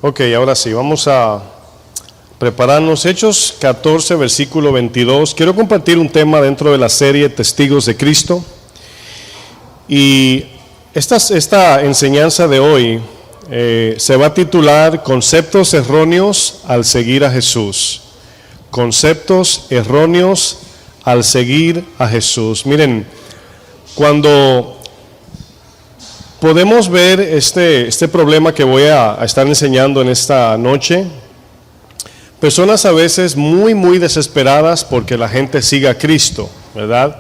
Ok, ahora sí, vamos a prepararnos. Hechos 14, versículo 22. Quiero compartir un tema dentro de la serie Testigos de Cristo. Y esta enseñanza de hoy se va a titular Conceptos erróneos al seguir a Jesús. Conceptos erróneos al seguir a Jesús. Miren, cuando podemos ver este problema que voy a estar enseñando en esta noche, personas a veces muy desesperadas porque la gente siga a Cristo, ¿verdad?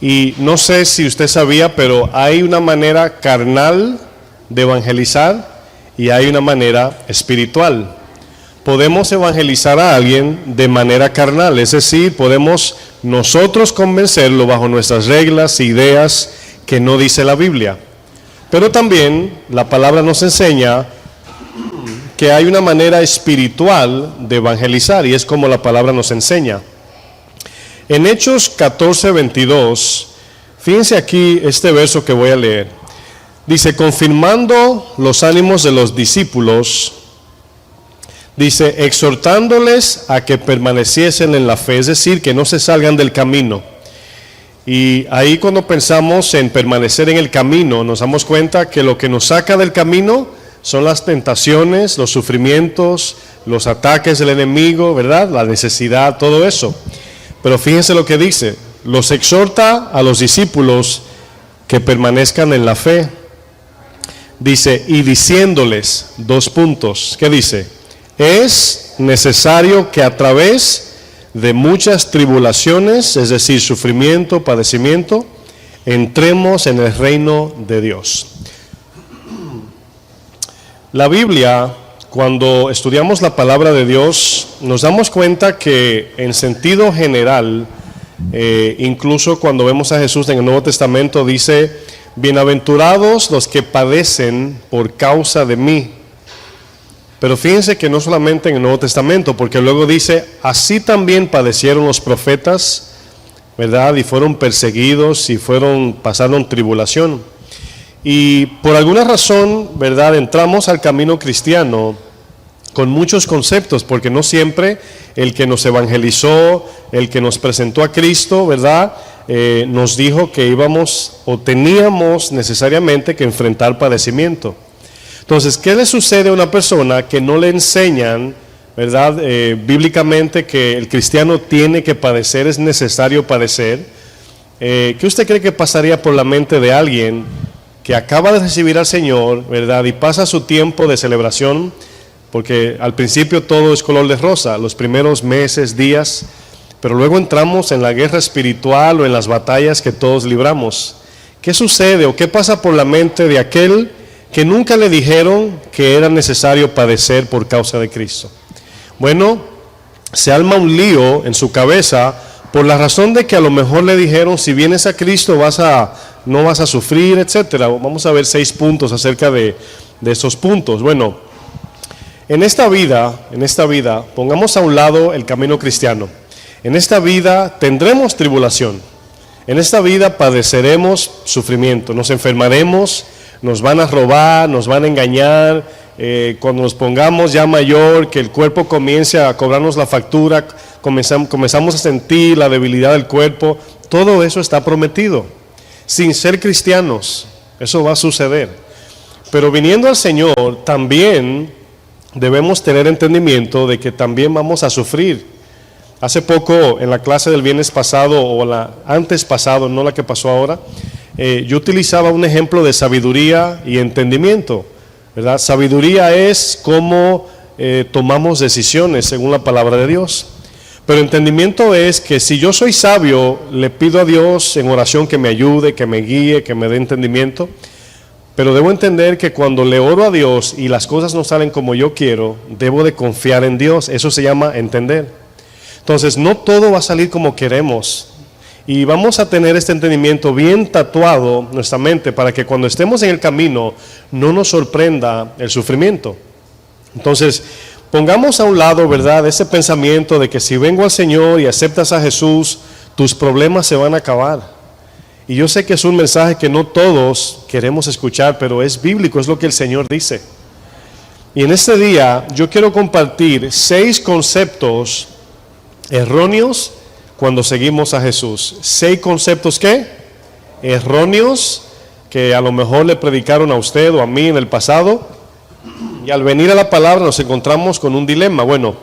Y no sé si usted sabía, pero hay una manera carnal de evangelizar y hay una manera espiritual. Podemos evangelizar a alguien de manera carnal, es decir, podemos nosotros convencerlo bajo nuestras reglas e ideas que no dice la Biblia. Pero también la palabra nos enseña que hay una manera espiritual de evangelizar, y es como la palabra nos enseña. En Hechos 14, 22, fíjense aquí este verso que voy a leer. Dice, confirmando los ánimos de los discípulos, dice, exhortándoles a que permaneciesen en la fe, es decir, que no se salgan del camino. Y ahí cuando pensamos en permanecer en el camino, nos damos cuenta que lo que nos saca del camino son las tentaciones, los sufrimientos, los ataques del enemigo, ¿verdad? La necesidad, todo eso. Pero fíjense lo que dice, los exhorta a los discípulos que permanezcan en la fe. Dice, y diciéndoles, dos puntos, ¿qué dice? Es necesario que a través de muchas tribulaciones, es decir, sufrimiento, padecimiento, entremos en el reino de Dios. La Biblia, cuando estudiamos la palabra de Dios, nos damos cuenta que en sentido general, incluso cuando vemos a Jesús en el Nuevo Testamento, dice, bienaventurados los que padecen por causa de mí. Pero fíjense que no solamente en el Nuevo Testamento, porque luego dice, así también padecieron los profetas, ¿verdad? Y fueron perseguidos y pasaron tribulación. Y por alguna razón, ¿verdad? Entramos al camino cristiano con muchos conceptos, porque no siempre el que nos evangelizó, el que nos presentó a Cristo, ¿verdad? Nos dijo que íbamos o teníamos necesariamente que enfrentar padecimiento. Entonces, ¿qué le sucede a una persona que no le enseñan, ¿verdad? Bíblicamente que el cristiano tiene que padecer, es necesario padecer? ¿Qué usted cree que pasaría por la mente de alguien que acaba de recibir al Señor, ¿verdad? Y pasa su tiempo de celebración, porque al principio todo es color de rosa, los primeros meses, días, pero luego entramos en la guerra espiritual o en las batallas que todos libramos. ¿Qué sucede o qué pasa por la mente de aquel que nunca le dijeron que era necesario padecer por causa de Cristo? Bueno, se arma un lío en su cabeza por la razón de que a lo mejor le dijeron, si vienes a Cristo no vas a sufrir, etcétera. Vamos a ver 6 puntos acerca de esos puntos. Bueno, en esta vida, pongamos a un lado el camino cristiano. En esta vida tendremos tribulación. En esta vida padeceremos sufrimiento, nos enfermaremos, nos van a robar, nos van a engañar, cuando nos pongamos ya mayor, que el cuerpo comience a cobrarnos la factura, comenzamos a sentir la debilidad del cuerpo, todo eso está prometido. Sin ser cristianos, eso va a suceder. Pero viniendo al Señor, también debemos tener entendimiento de que también vamos a sufrir. Hace poco, en la clase del viernes pasado, o la antes pasado, no la que pasó ahora, yo utilizaba un ejemplo de sabiduría y entendimiento, ¿verdad? Sabiduría es cómo tomamos decisiones según la palabra de Dios. Pero entendimiento es que si yo soy sabio, le pido a Dios en oración que me ayude, que me guíe, que me dé entendimiento. Pero debo entender que cuando le oro a Dios y las cosas no salen como yo quiero, debo de confiar en Dios. Eso se llama entender. Entonces, no todo va a salir como queremos. Y vamos a tener este entendimiento bien tatuado en nuestra mente para que cuando estemos en el camino no nos sorprenda el sufrimiento. Entonces, pongamos a un lado, ¿verdad?, ese pensamiento de que si vengo al Señor y aceptas a Jesús, tus problemas se van a acabar. Y yo sé que es un mensaje que no todos queremos escuchar, pero es bíblico, es lo que el Señor dice. Y en este día yo quiero compartir 6 conceptos erróneos cuando seguimos a Jesús. 6 conceptos ¿qué? Erróneos que a lo mejor le predicaron a usted o a mí en el pasado. Y al venir a la palabra nos encontramos con un dilema. Bueno,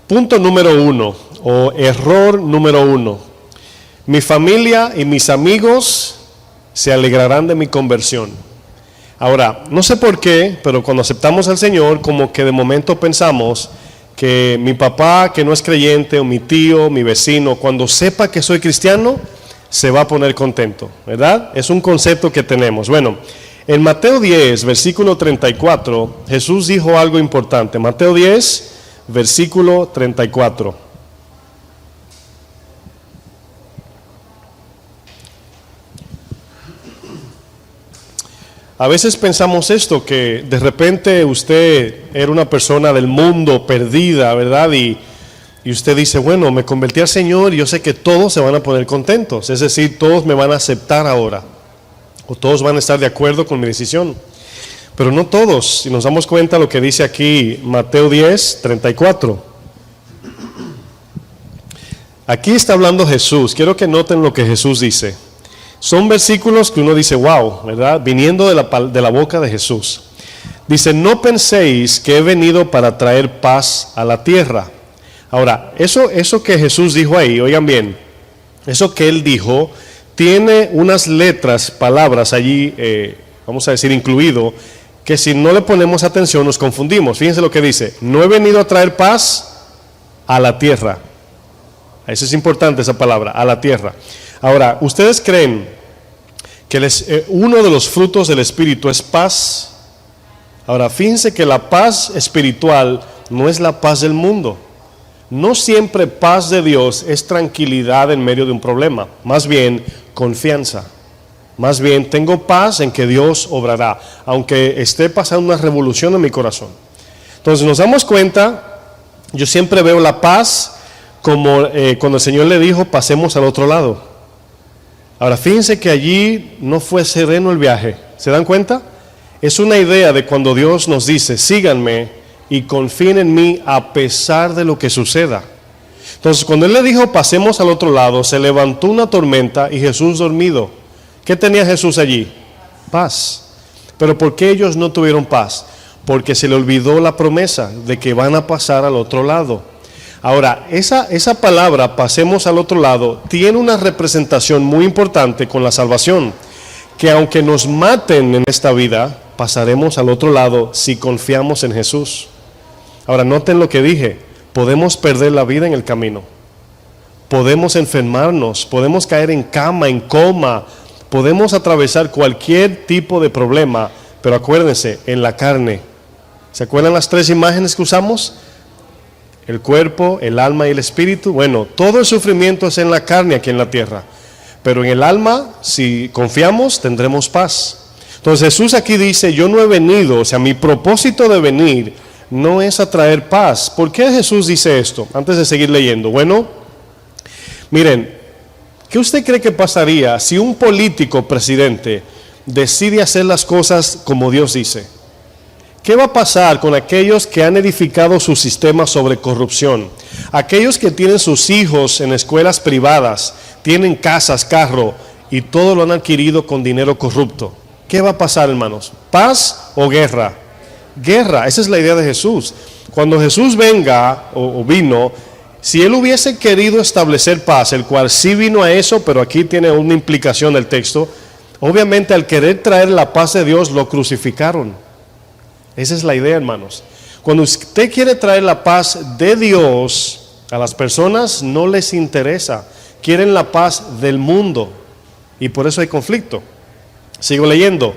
punto número 1 o error número 1. Mi familia y mis amigos se alegrarán de mi conversión. Ahora, no sé por qué, pero cuando aceptamos al Señor, como que de momento pensamos que mi papá que no es creyente, o mi tío, mi vecino, cuando sepa que soy cristiano, se va a poner contento, ¿verdad? Es un concepto que tenemos. Bueno, en Mateo 10, versículo 34, Jesús dijo algo importante. Mateo 10, versículo 34. A veces pensamos esto, que de repente usted era una persona del mundo perdida, ¿verdad? Y usted dice, bueno, me convertí al Señor y yo sé que todos se van a poner contentos. Es decir, todos me van a aceptar ahora. O todos van a estar de acuerdo con mi decisión. Pero no todos. Si nos damos cuenta lo que dice aquí Mateo 10, 34. Aquí está hablando Jesús. Quiero que noten lo que Jesús dice. Son versículos que uno dice, wow, ¿verdad? Viniendo de la boca de Jesús. Dice, no penséis que he venido para traer paz a la tierra. Ahora, eso que Jesús dijo ahí, oigan bien, eso que Él dijo, tiene unas letras, palabras allí, vamos a decir, incluido, que si no le ponemos atención nos confundimos. Fíjense lo que dice, no he venido a traer paz a la tierra. Eso es importante, esa palabra, a la tierra. Ahora, ¿ustedes creen que uno de los frutos del Espíritu es paz? Ahora, fíjense que la paz espiritual no es la paz del mundo. No siempre paz de Dios es tranquilidad en medio de un problema. Más bien, confianza. Más bien, tengo paz en que Dios obrará, aunque esté pasando una revolución en mi corazón. Entonces, nos damos cuenta, yo siempre veo la paz como cuando el Señor le dijo, pasemos al otro lado. Ahora, fíjense que allí no fue sereno el viaje. ¿Se dan cuenta? Es una idea de cuando Dios nos dice, síganme y confíen en mí a pesar de lo que suceda. Entonces, cuando Él le dijo, pasemos al otro lado, se levantó una tormenta y Jesús dormido. ¿Qué tenía Jesús allí? Paz. Pero ¿por qué ellos no tuvieron paz? Porque se le olvidó la promesa de que van a pasar al otro lado. Ahora, esa palabra, pasemos al otro lado, tiene una representación muy importante con la salvación, que aunque nos maten en esta vida, pasaremos al otro lado si confiamos en Jesús. Ahora, noten lo que dije, podemos perder la vida en el camino, podemos enfermarnos, podemos caer en cama, en coma, podemos atravesar cualquier tipo de problema, pero acuérdense, en la carne. ¿Se acuerdan las 3 imágenes que usamos? El cuerpo, el alma y el espíritu. Bueno, todo el sufrimiento es en la carne aquí en la tierra, pero en el alma, si confiamos, tendremos paz. Entonces Jesús aquí dice, yo no he venido, o sea, mi propósito de venir no es a traer paz. ¿Por qué Jesús dice esto? Antes de seguir leyendo. Bueno, miren, ¿qué usted cree que pasaría si un político presidente decide hacer las cosas como Dios dice? ¿Qué va a pasar con aquellos que han edificado su sistema sobre corrupción? Aquellos que tienen sus hijos en escuelas privadas, tienen casas, carro, y todo lo han adquirido con dinero corrupto. ¿Qué va a pasar, hermanos? ¿Paz o guerra? Guerra, esa es la idea de Jesús. Cuando Jesús venga o vino, si Él hubiese querido establecer paz, el cual sí vino a eso, pero aquí tiene una implicación del texto, obviamente al querer traer la paz de Dios, lo crucificaron. Esa es la idea, hermanos. Cuando usted quiere traer la paz de Dios, a las personas no les interesa. Quieren la paz del mundo. Y por eso hay conflicto. Sigo leyendo.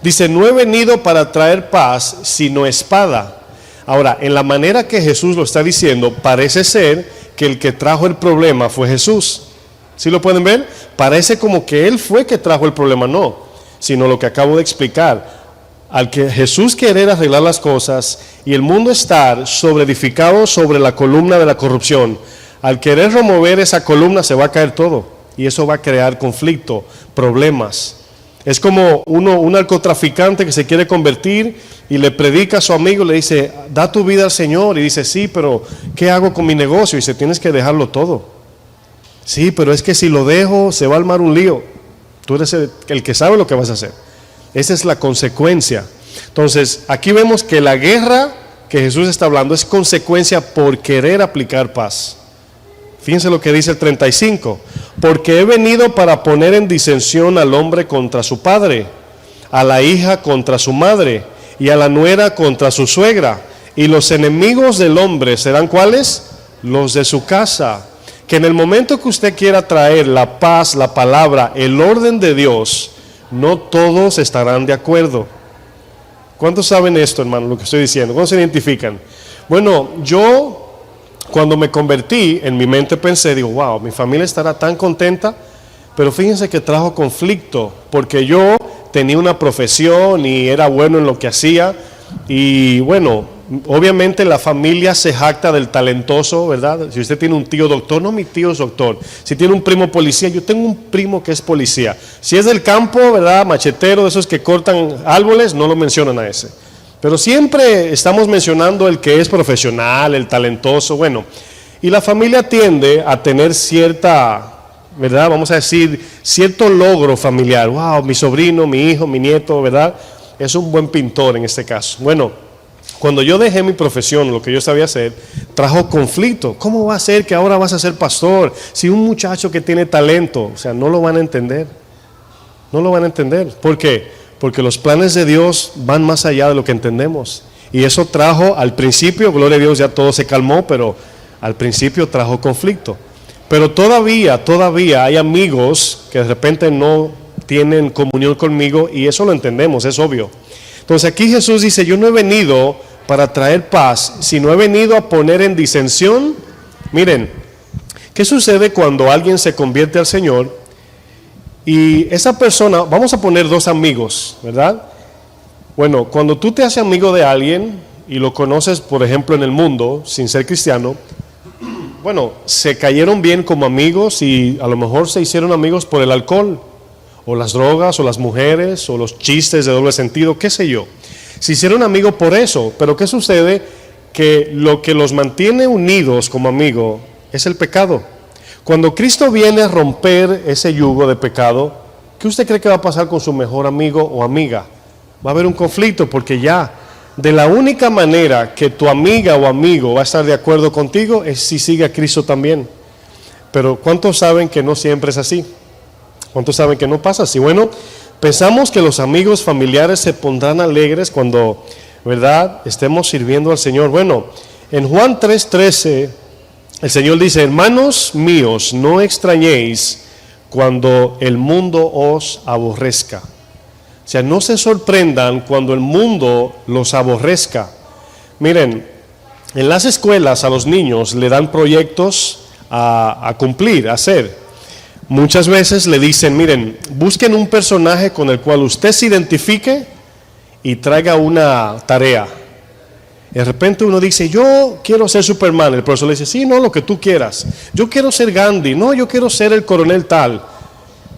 Dice, no he venido para traer paz, sino espada. Ahora, en la manera que Jesús lo está diciendo, parece ser que el que trajo el problema fue Jesús. ¿Sí lo pueden ver? Parece como que Él fue que trajo el problema. No, sino lo que acabo de explicar. Al que Jesús querer arreglar las cosas y el mundo estar edificado sobre la columna de la corrupción, al querer remover esa columna se va a caer todo y eso va a crear conflicto, problemas. Es como un narcotraficante que se quiere convertir y le predica a su amigo, le dice, da tu vida al Señor. Y dice, sí, pero ¿qué hago con mi negocio? Y dice, tienes que dejarlo todo. Sí, pero es que si lo dejo se va a armar un lío. Tú eres el que sabe lo que vas a hacer. Esa es la consecuencia. Entonces, aquí vemos que la guerra que Jesús está hablando es consecuencia por querer aplicar paz. Fíjense lo que dice el 35. Porque he venido para poner en disensión al hombre contra su padre, a la hija contra su madre, y a la nuera contra su suegra. Y los enemigos del hombre serán ¿cuáles? Los de su casa. Que en el momento que usted quiera traer la paz, la palabra, el orden de Dios, no todos estarán de acuerdo. ¿Cuántos saben esto, hermano, lo que estoy diciendo? ¿Cuántos se identifican? Bueno, yo cuando me convertí, en mi mente pensé, digo, wow, mi familia estará tan contenta, pero fíjense que trajo conflicto, porque yo tenía una profesión y era bueno en lo que hacía, y bueno, obviamente la familia se jacta del talentoso, ¿verdad? Si usted tiene un tío doctor, no, mi tío es doctor. Si tiene un primo policía, yo tengo un primo que es policía. Si es del campo, ¿verdad? Machetero, de esos que cortan árboles, no lo mencionan a ese. Pero siempre estamos mencionando el que es profesional, el talentoso, bueno. Y la familia tiende a tener cierta, ¿verdad? Vamos a decir, cierto logro familiar. Wow, mi sobrino, mi hijo, mi nieto, ¿verdad? Es un buen pintor en este caso. Bueno, cuando yo dejé mi profesión, lo que yo sabía hacer, trajo conflicto. ¿Cómo va a ser que ahora vas a ser pastor? Si un muchacho que tiene talento, o sea, no lo van a entender. No lo van a entender. ¿Por qué? Porque los planes de Dios van más allá de lo que entendemos. Y eso trajo al principio, gloria a Dios, ya todo se calmó, pero al principio trajo conflicto. Pero todavía hay amigos que de repente no tienen comunión conmigo y eso lo entendemos, es obvio. Entonces aquí Jesús dice, yo no he venido para traer paz, sino he venido a poner en disensión. Miren, ¿qué sucede cuando alguien se convierte al Señor? Y esa persona, vamos a poner dos amigos, ¿verdad? Bueno, cuando tú te haces amigo de alguien y lo conoces, por ejemplo, en el mundo, sin ser cristiano, bueno, se cayeron bien como amigos y a lo mejor se hicieron amigos por el alcohol, o las drogas, o las mujeres, o los chistes de doble sentido, qué sé yo. Se hicieron amigos por eso, pero ¿qué sucede? Que lo que los mantiene unidos como amigos es el pecado. Cuando Cristo viene a romper ese yugo de pecado, ¿qué usted cree que va a pasar con su mejor amigo o amiga? Va a haber un conflicto porque ya de la única manera que tu amiga o amigo va a estar de acuerdo contigo es si sigue a Cristo también. Pero ¿cuántos saben que no siempre es así? ¿Cuántos saben que no pasa así? Bueno, pensamos que los amigos familiares se pondrán alegres cuando, ¿verdad?, estemos sirviendo al Señor. Bueno, en Juan 3:13 el Señor dice, hermanos míos, no extrañéis cuando el mundo os aborrezca. O sea, no se sorprendan cuando el mundo los aborrezca. Miren, en las escuelas a los niños le dan proyectos a cumplir, a hacer. Muchas veces le dicen, miren, busquen un personaje con el cual usted se identifique y traiga una tarea. De repente uno dice, yo quiero ser Superman. El profesor le dice, sí, no, lo que tú quieras. Yo quiero ser Gandhi. No, yo quiero ser el coronel tal.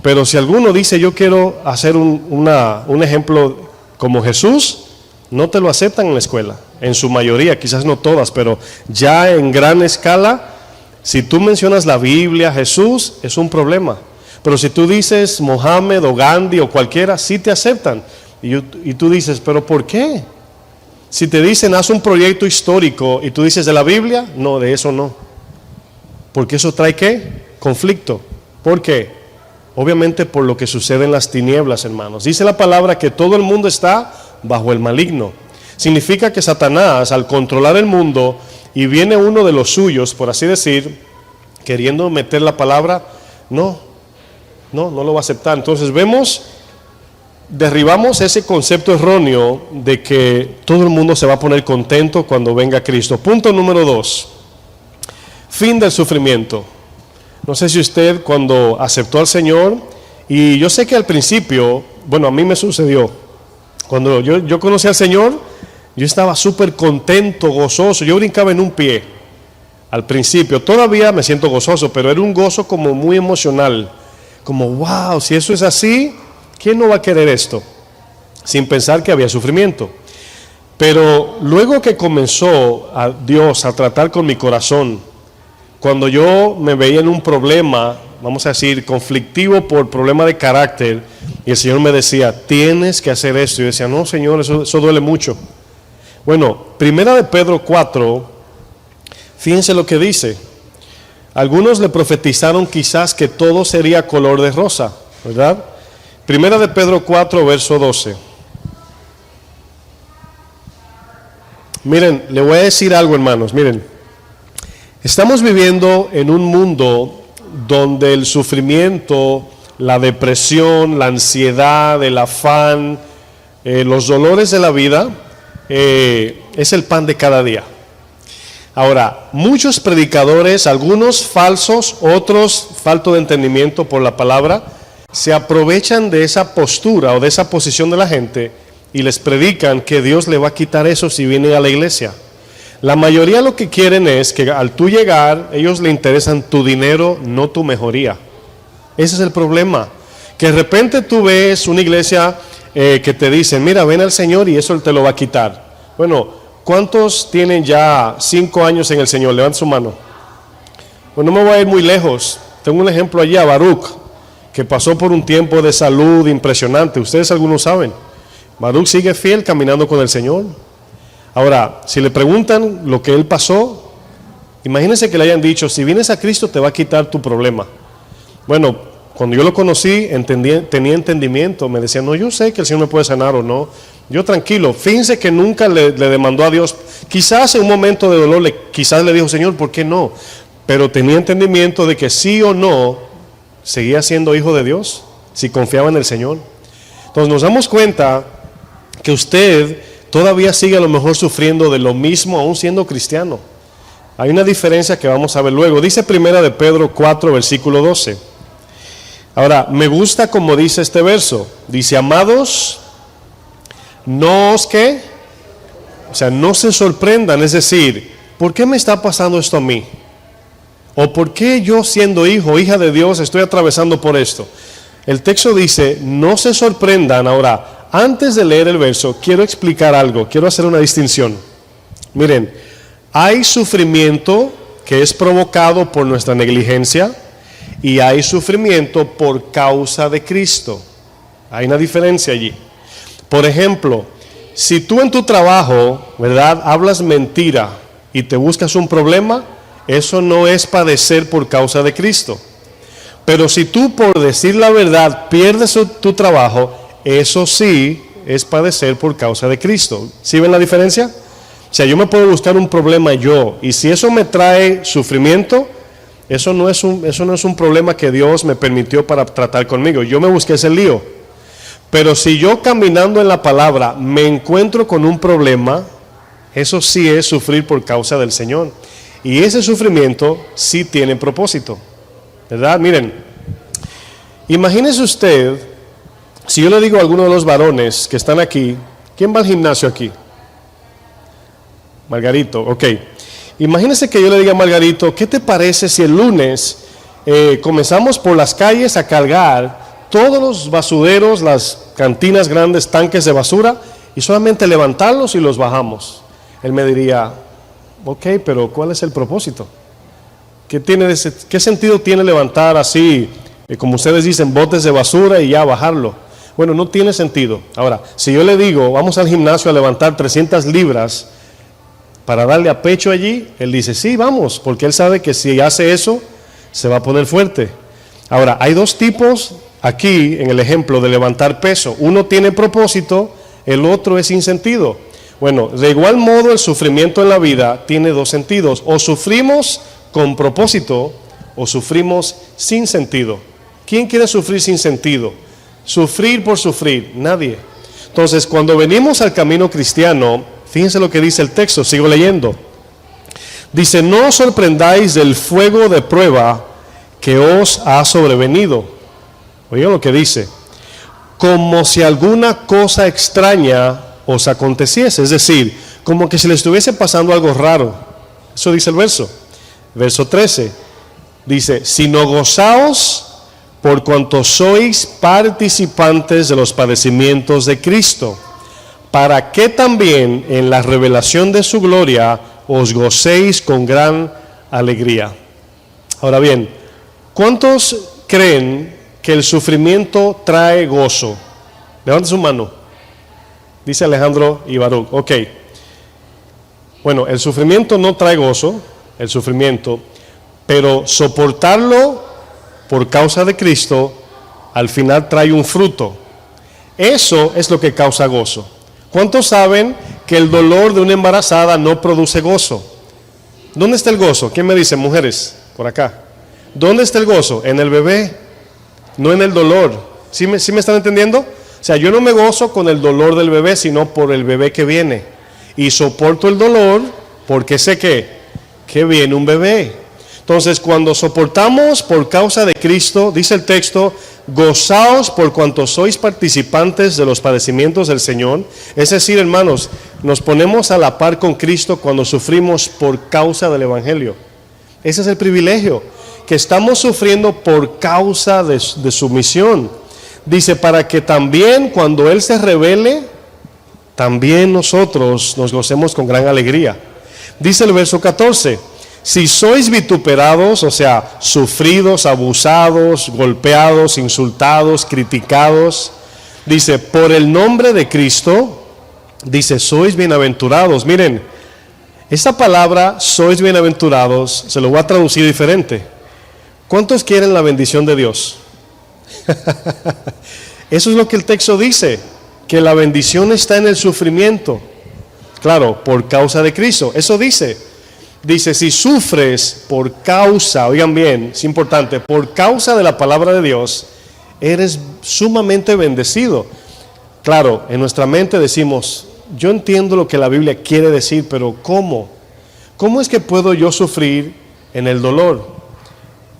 Pero si alguno dice, yo quiero hacer un ejemplo como Jesús, no te lo aceptan en la escuela. En su mayoría, quizás no todas, pero ya en gran escala, si tú mencionas la Biblia, Jesús, es un problema. Pero si tú dices Mohammed o Gandhi o cualquiera, sí te aceptan. Y tú dices, ¿pero por qué? Si te dicen, haz un proyecto histórico y tú dices de la Biblia, no, de eso no. Porque eso trae ¿qué? Conflicto. ¿Por qué? Obviamente por lo que sucede en las tinieblas, hermanos. Dice la palabra que todo el mundo está bajo el maligno. Significa que Satanás, al controlar el mundo, y viene uno de los suyos, por así decir, queriendo meter la palabra, no lo va a aceptar. Entonces derribamos ese concepto erróneo de que todo el mundo se va a poner contento cuando venga Cristo. Punto número 2, fin del sufrimiento. No sé si usted cuando aceptó al Señor, y yo sé que al principio, bueno, a mí me sucedió, cuando yo conocí al Señor, yo estaba súper contento, gozoso, yo brincaba en un pie al principio. Todavía me siento gozoso, pero era un gozo como muy emocional, como wow, si eso es así, ¿Quién no va a querer esto? Sin pensar que había sufrimiento. Pero luego que comenzó a Dios a tratar con mi corazón, cuando yo me veía en un problema, vamos a decir, conflictivo por problema de carácter, y el Señor me decía, tienes que hacer esto. Y yo decía, no, Señor, eso duele mucho. Bueno, primera de Pedro 4, fíjense lo que dice. Algunos le profetizaron quizás que todo sería color de rosa, ¿verdad? Primera de Pedro 4, verso 12. Miren, le voy a decir algo, hermanos, miren. Estamos viviendo en un mundo donde el sufrimiento, la depresión, la ansiedad, el afán, los dolores de la vida, es el pan de cada día. Ahora, muchos predicadores, algunos falsos, otros falto de entendimiento por la palabra, se aprovechan de esa postura o de esa posición de la gente y les predican que Dios le va a quitar eso si vienen a la iglesia. La mayoría lo que quieren es que al tú llegar, ellos le interesan tu dinero, no tu mejoría. Ese es el problema. Que de repente tú ves una iglesia que te dicen, mira, ven al Señor y eso Él te lo va a quitar. Bueno, ¿cuántos tienen ya 5 años en el Señor? Levanten su mano. Bueno, no me voy a ir muy lejos. Tengo un ejemplo allí, a Baruch, que pasó por un tiempo de salud impresionante. Ustedes algunos saben. Baruch sigue fiel caminando con el Señor. Ahora, si le preguntan lo que él pasó, imagínense que le hayan dicho, si vienes a Cristo te va a quitar tu problema. Bueno, cuando yo lo conocí, tenía entendimiento, me decía, no, yo sé que el Señor me puede sanar o no. Yo tranquilo, fíjense que nunca le demandó a Dios. Quizás en un momento de dolor, quizás le dijo, Señor, ¿por qué no? Pero tenía entendimiento de que sí o no, seguía siendo hijo de Dios, si confiaba en el Señor. Entonces nos damos cuenta que usted todavía sigue a lo mejor sufriendo de lo mismo, aún siendo cristiano. Hay una diferencia que vamos a ver luego. Dice primera de Pedro 4, versículo 12. Ahora, me gusta como dice este verso. Dice, amados, no os que, o sea, no se sorprendan, es decir, ¿por qué me está pasando esto a mí? ¿O por qué yo siendo hijo, hija de Dios, estoy atravesando por esto? El texto dice, no se sorprendan. Ahora, antes de leer el verso, quiero explicar algo, quiero hacer una distinción. Miren, hay sufrimiento que es provocado por nuestra negligencia y hay sufrimiento por causa de Cristo. Hay una diferencia allí. Por ejemplo, si tú en tu trabajo, ¿verdad?, hablas mentira y te buscas un problema, eso no es padecer por causa de Cristo. Pero si tú por decir la verdad pierdes tu trabajo, eso sí es padecer por causa de Cristo. ¿Sí ven la diferencia? O sea, yo me puedo buscar un problema yo, y si eso me trae sufrimiento, eso no es un problema que Dios me permitió para tratar conmigo. Yo me busqué ese lío. Pero si yo caminando en la palabra me encuentro con un problema, eso sí es sufrir por causa del Señor. Y ese sufrimiento sí tiene propósito, ¿verdad? Miren, imagínese usted, si yo le digo a alguno de los varones que están aquí, ¿quién va al gimnasio aquí? Margarito, ok. Imagínese que yo le diga a Margarito, ¿qué te parece si el lunes comenzamos por las calles a cargar todos los basureros, las cantinas grandes, tanques de basura, y solamente levantarlos y los bajamos? Él me diría, ok, pero ¿cuál es el propósito? ¿Qué sentido tiene levantar así, como ustedes dicen, botes de basura y ya bajarlo? Bueno, no tiene sentido. Ahora, si yo le digo, vamos al gimnasio a levantar 300 libras para darle a pecho allí, él dice, sí, vamos, porque él sabe que si hace eso, se va a poner fuerte. Ahora, hay dos tipos aquí en el ejemplo de levantar peso. Uno tiene propósito, el otro es sin sentido. Bueno, de igual modo el sufrimiento en la vida tiene dos sentidos. O sufrimos con propósito o sufrimos sin sentido. ¿Quién quiere sufrir sin sentido? Sufrir por sufrir, nadie. Entonces, cuando venimos al camino cristiano, fíjense lo que dice el texto, sigo leyendo. Dice, no os sorprendáis del fuego de prueba que os ha sobrevenido. Oigan lo que dice. Como si alguna cosa extraña os aconteciese. Es decir, como que si le estuviese pasando algo raro. Eso dice el verso. Verso 13. Dice, sino gozaos por cuanto sois participantes de los padecimientos de Cristo, para que también en la revelación de su gloria os gocéis con gran alegría. Ahora bien, ¿cuántos creen que el sufrimiento trae gozo? Levante su mano. Dice Alejandro y Baruch. Ok. Bueno, el sufrimiento no trae gozo, el sufrimiento, pero soportarlo por causa de Cristo, al final trae un fruto. Eso es lo que causa gozo. ¿Cuántos saben que el dolor de una embarazada no produce gozo? ¿Dónde está el gozo? ¿Quién me dice? Mujeres, por acá. ¿Dónde está el gozo? En el bebé, no en el dolor. ¿Sí me están entendiendo? O sea, yo no me gozo con el dolor del bebé, sino por el bebé que viene. Y soporto el dolor porque sé que viene un bebé. Entonces, cuando soportamos por causa de Cristo, dice el texto, gozaos por cuanto sois participantes de los padecimientos del Señor. Es decir, hermanos, nos ponemos a la par con Cristo cuando sufrimos por causa del Evangelio. Ese es el privilegio, que estamos sufriendo por causa de su misión. Dice, para que también cuando Él se revele, también nosotros nos gocemos con gran alegría. Dice el verso 14, si sois vituperados, o sea, sufridos, abusados, golpeados, insultados, criticados, dice, por el nombre de Cristo, dice, sois bienaventurados. Miren, esta palabra, sois bienaventurados, se lo voy a traducir diferente. ¿Cuántos quieren la bendición de Dios? Eso es lo que el texto dice, que la bendición está en el sufrimiento. Claro, por causa de Cristo. Eso dice. Dice, si sufres por causa, oigan bien, es importante, por causa de la palabra de Dios, eres sumamente bendecido. Claro, en nuestra mente decimos, yo entiendo lo que la Biblia quiere decir, pero ¿cómo? ¿Cómo es que puedo yo sufrir en el dolor?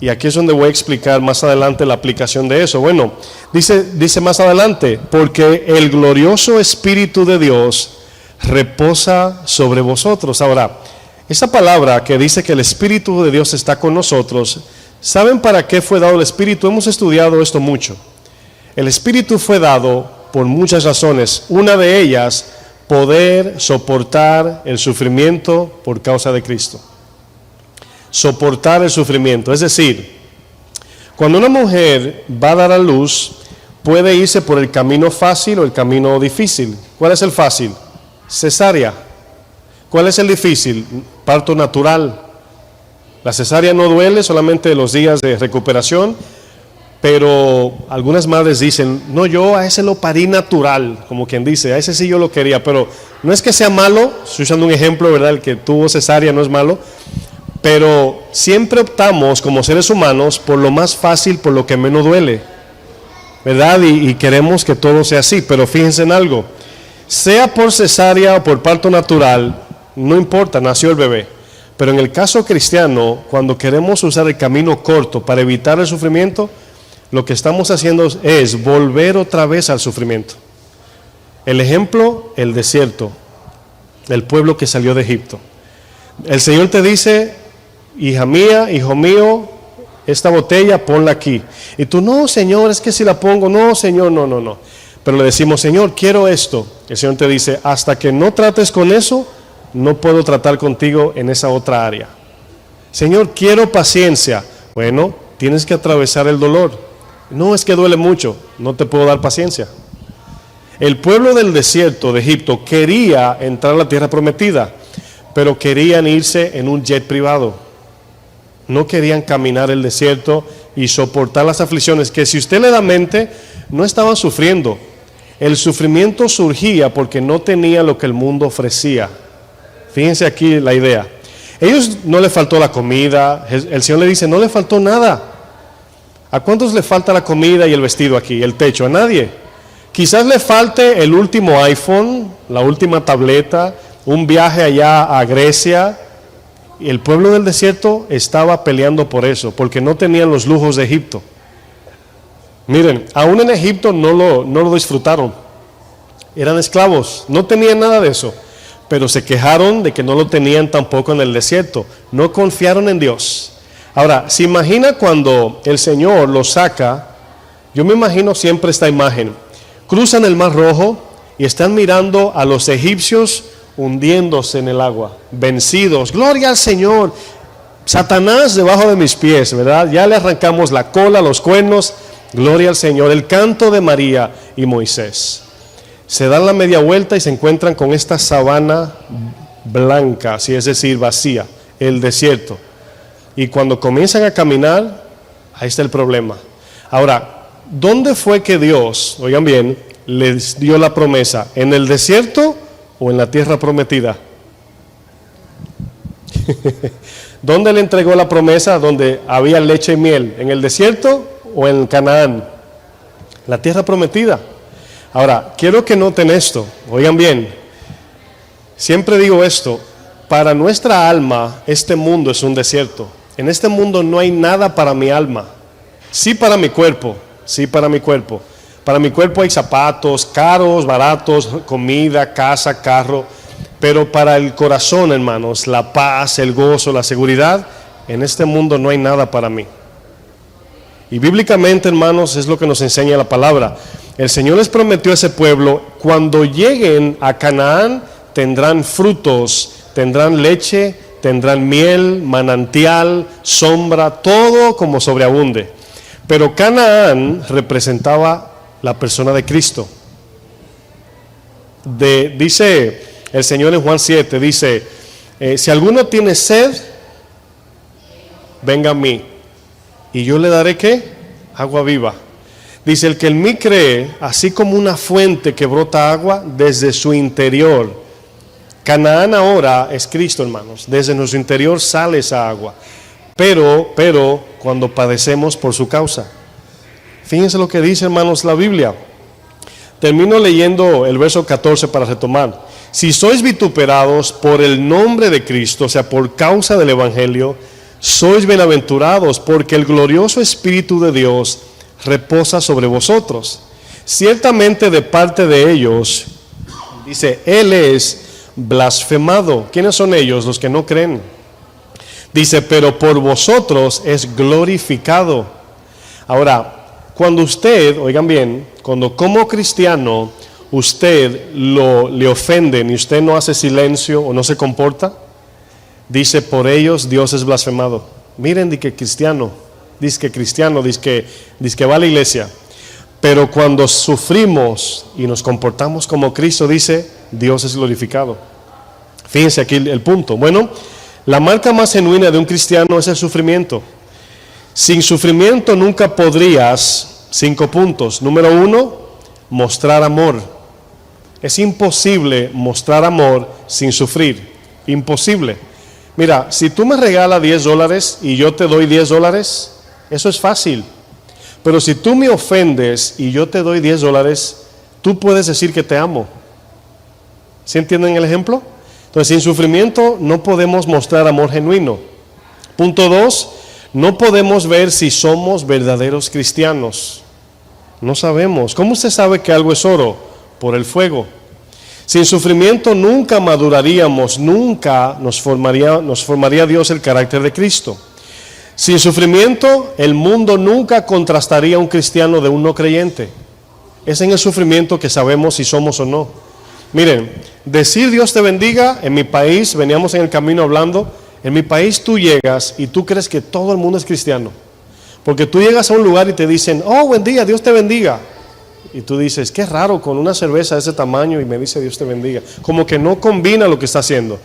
Y aquí es donde voy a explicar más adelante la aplicación de eso. Bueno, dice más adelante, porque el glorioso Espíritu de Dios reposa sobre vosotros. Ahora, esa palabra que dice que el Espíritu de Dios está con nosotros, ¿saben para qué fue dado el Espíritu? Hemos estudiado esto mucho. El Espíritu fue dado por muchas razones. Una de ellas, poder soportar el sufrimiento por causa de Cristo. Soportar el sufrimiento. Es decir, cuando una mujer va a dar a luz, puede irse por el camino fácil o el camino difícil. ¿Cuál es el fácil? Cesárea. ¿Cuál es el difícil? Parto natural. La cesárea no duele, solamente los días de recuperación, pero algunas madres dicen, no, yo a ese lo parí natural, como quien dice, a ese sí yo lo quería, pero no es que sea malo, estoy usando un ejemplo, ¿verdad? El que tuvo cesárea no es malo, pero siempre optamos como seres humanos por lo más fácil, por lo que menos duele, ¿verdad? Y queremos que todo sea así, pero fíjense en algo, sea por cesárea o por parto natural, no importa, nació el bebé. Pero en el caso cristiano, cuando queremos usar el camino corto para evitar el sufrimiento, lo que estamos haciendo es volver otra vez al sufrimiento. El ejemplo, el desierto, el pueblo que salió de Egipto. El Señor te dice, hija mía, hijo mío, esta botella ponla aquí. Y tú, no, Señor, es que si la pongo, no, Señor, no. Pero le decimos, Señor, quiero esto. El Señor te dice, hasta que no trates con eso, no puedo tratar contigo en esa otra área. Señor, quiero paciencia. Bueno, tienes que atravesar el dolor. No, es que duele mucho, no te puedo dar paciencia. El pueblo del desierto de Egipto quería entrar a la tierra prometida, pero querían irse en un jet privado. No querían caminar el desierto y soportar las aflicciones, que si usted le da mente, no estaban sufriendo. El sufrimiento surgía porque no tenía lo que el mundo ofrecía. Fíjense aquí la idea. Ellos no le faltó la comida, el Señor le dice, no le faltó nada. ¿A cuántos le falta la comida y el vestido aquí, el techo? A nadie. Quizás le falte el último iPhone, la última tableta, un viaje allá a Grecia. Y el pueblo del desierto estaba peleando por eso, porque no tenían los lujos de Egipto. Miren, aún en Egipto no lo disfrutaron. Eran esclavos, no tenían nada de eso. Pero se quejaron de que no lo tenían tampoco en el desierto. No confiaron en Dios. Ahora, ¿se imagina cuando el Señor los saca? Yo me imagino siempre esta imagen. Cruzan el Mar Rojo y están mirando a los egipcios hundiéndose en el agua, vencidos. Gloria al Señor. Satanás debajo de mis pies, ¿verdad? Ya le arrancamos la cola, los cuernos. Gloria al Señor. El canto de María y Moisés. Se dan la media vuelta y se encuentran con esta sabana blanca, así es decir, vacía, el desierto. Y cuando comienzan a caminar, ahí está el problema. Ahora, ¿dónde fue que Dios, oigan bien, les dio la promesa? ¿En el desierto o en la tierra prometida? ¿Dónde le entregó la promesa? Donde había leche y miel, ¿en el desierto o en Canaán? La tierra prometida. Ahora, quiero que noten esto, oigan bien, siempre digo esto, para nuestra alma este mundo es un desierto. En este mundo no hay nada para mi alma, sí para mi cuerpo, sí para mi cuerpo. Para mi cuerpo hay zapatos caros, baratos, comida, casa, carro, pero para el corazón, hermanos, la paz, el gozo, la seguridad, en este mundo no hay nada para mí. Y bíblicamente, hermanos, es lo que nos enseña la palabra. El Señor les prometió a ese pueblo, cuando lleguen a Canaán, tendrán frutos, tendrán leche, tendrán miel, manantial, sombra, todo como sobreabunde. Pero Canaán representaba la persona de Cristo. Dice el Señor en Juan 7, dice, si alguno tiene sed, venga a mí, y yo le daré, ¿qué? Agua viva. Dice, el que en mí cree, así como una fuente que brota agua desde su interior. Canaán ahora es Cristo, hermanos. Desde nuestro interior sale esa agua. Pero cuando padecemos por su causa. Fíjense lo que dice, hermanos, la Biblia. Termino leyendo el verso 14 para retomar. Si sois vituperados por el nombre de Cristo, o sea, por causa del Evangelio, sois bienaventurados, porque el glorioso Espíritu de Dios reposa sobre vosotros. Ciertamente de parte de ellos, dice, Él es blasfemado. ¿Quiénes son ellos? Los que no creen. Dice, pero por vosotros es glorificado. Ahora, cuando usted, oigan bien, cuando como cristiano usted le ofenden y usted no hace silencio o no se comporta, dice, por ellos Dios es blasfemado. Miren, dice que cristiano, dice que va a la iglesia, pero cuando sufrimos y nos comportamos como Cristo, dice, Dios es glorificado. Fíjense aquí el punto. Bueno, la marca más genuina de un cristiano es el sufrimiento. Sin sufrimiento nunca podrías, 5 puntos. Número 1, mostrar amor. Es imposible mostrar amor sin sufrir. Imposible. Mira, si tú me regalas $10 y yo te doy $10, eso es fácil. Pero si tú me ofendes y yo te doy $10, tú puedes decir que te amo. ¿Sí entienden el ejemplo? Entonces, sin sufrimiento no podemos mostrar amor genuino. Punto 2, no podemos ver si somos verdaderos cristianos. No sabemos. ¿Cómo usted sabe que algo es oro? Por el fuego. Sin sufrimiento nunca maduraríamos, nunca nos formaría Dios el carácter de Cristo. Sin sufrimiento, el mundo nunca contrastaría a un cristiano de un no creyente. Es en el sufrimiento que sabemos si somos o no. Miren, decir Dios te bendiga, en mi país, veníamos en el camino hablando, en mi país tú llegas y tú crees que todo el mundo es cristiano. Porque tú llegas a un lugar y te dicen, oh, buen día, Dios te bendiga. Y tú dices, qué raro, con una cerveza de ese tamaño y me dice Dios te bendiga. Como que no combina lo que está haciendo.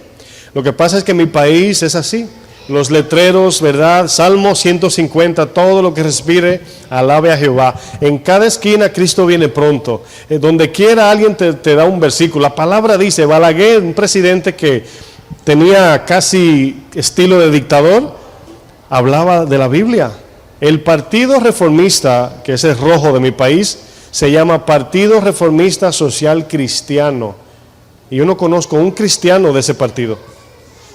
Lo que pasa es que en mi país es así. Los letreros, ¿verdad? Salmo 150, todo lo que respire, alabe a Jehová. En cada esquina Cristo viene pronto. Donde quiera alguien te da un versículo. La palabra dice, Balaguer, un presidente que tenía casi estilo de dictador, hablaba de la Biblia. El Partido Reformista, que es el rojo de mi país, se llama Partido Reformista Social Cristiano. Y yo no conozco un cristiano de ese partido,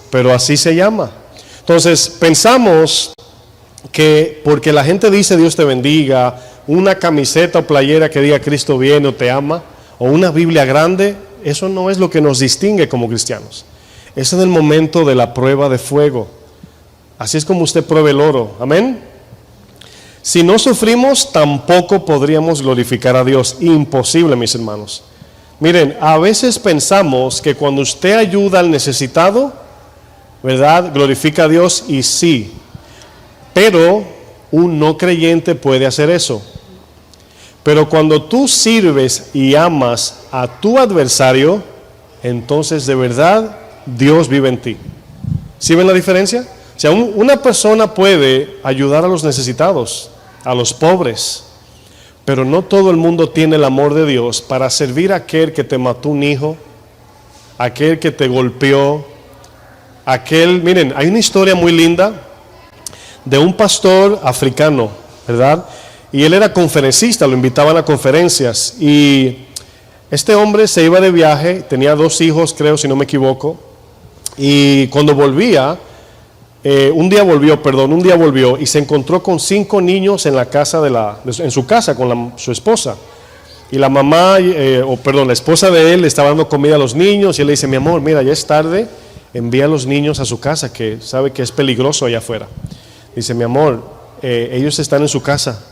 pero así se llama. Entonces pensamos que porque la gente dice Dios te bendiga, una camiseta o playera que diga Cristo viene o te ama, o una Biblia grande, eso no es lo que nos distingue como cristianos. Es en el momento de la prueba de fuego. Así es como usted pruebe el oro. Amén. Si no sufrimos, tampoco podríamos glorificar a Dios. Imposible, mis hermanos. Miren, a veces pensamos que cuando usted ayuda al necesitado, ¿verdad?, glorifica a Dios, y sí. Pero un no creyente puede hacer eso. Pero cuando tú sirves y amas a tu adversario, entonces de verdad Dios vive en ti. ¿Sí ven la diferencia? O sea, una persona puede ayudar a los necesitados, a los pobres, pero no todo el mundo tiene el amor de Dios para servir a aquel que te mató un hijo, aquel que te golpeó, miren, hay una historia muy linda de un pastor africano, ¿verdad? Y él era conferencista, lo invitaban a conferencias, y este hombre se iba de viaje, tenía 2 hijos, creo, si no me equivoco, y cuando volvía, un día volvió y se encontró con 5 niños en la casa en su casa con su esposa. Y la mamá, la esposa de él le estaba dando comida a los niños, y él le dice: mi amor, mira, ya es tarde, envía a los niños a su casa, que sabe que es peligroso allá afuera. Dice: mi amor, ellos están en su casa.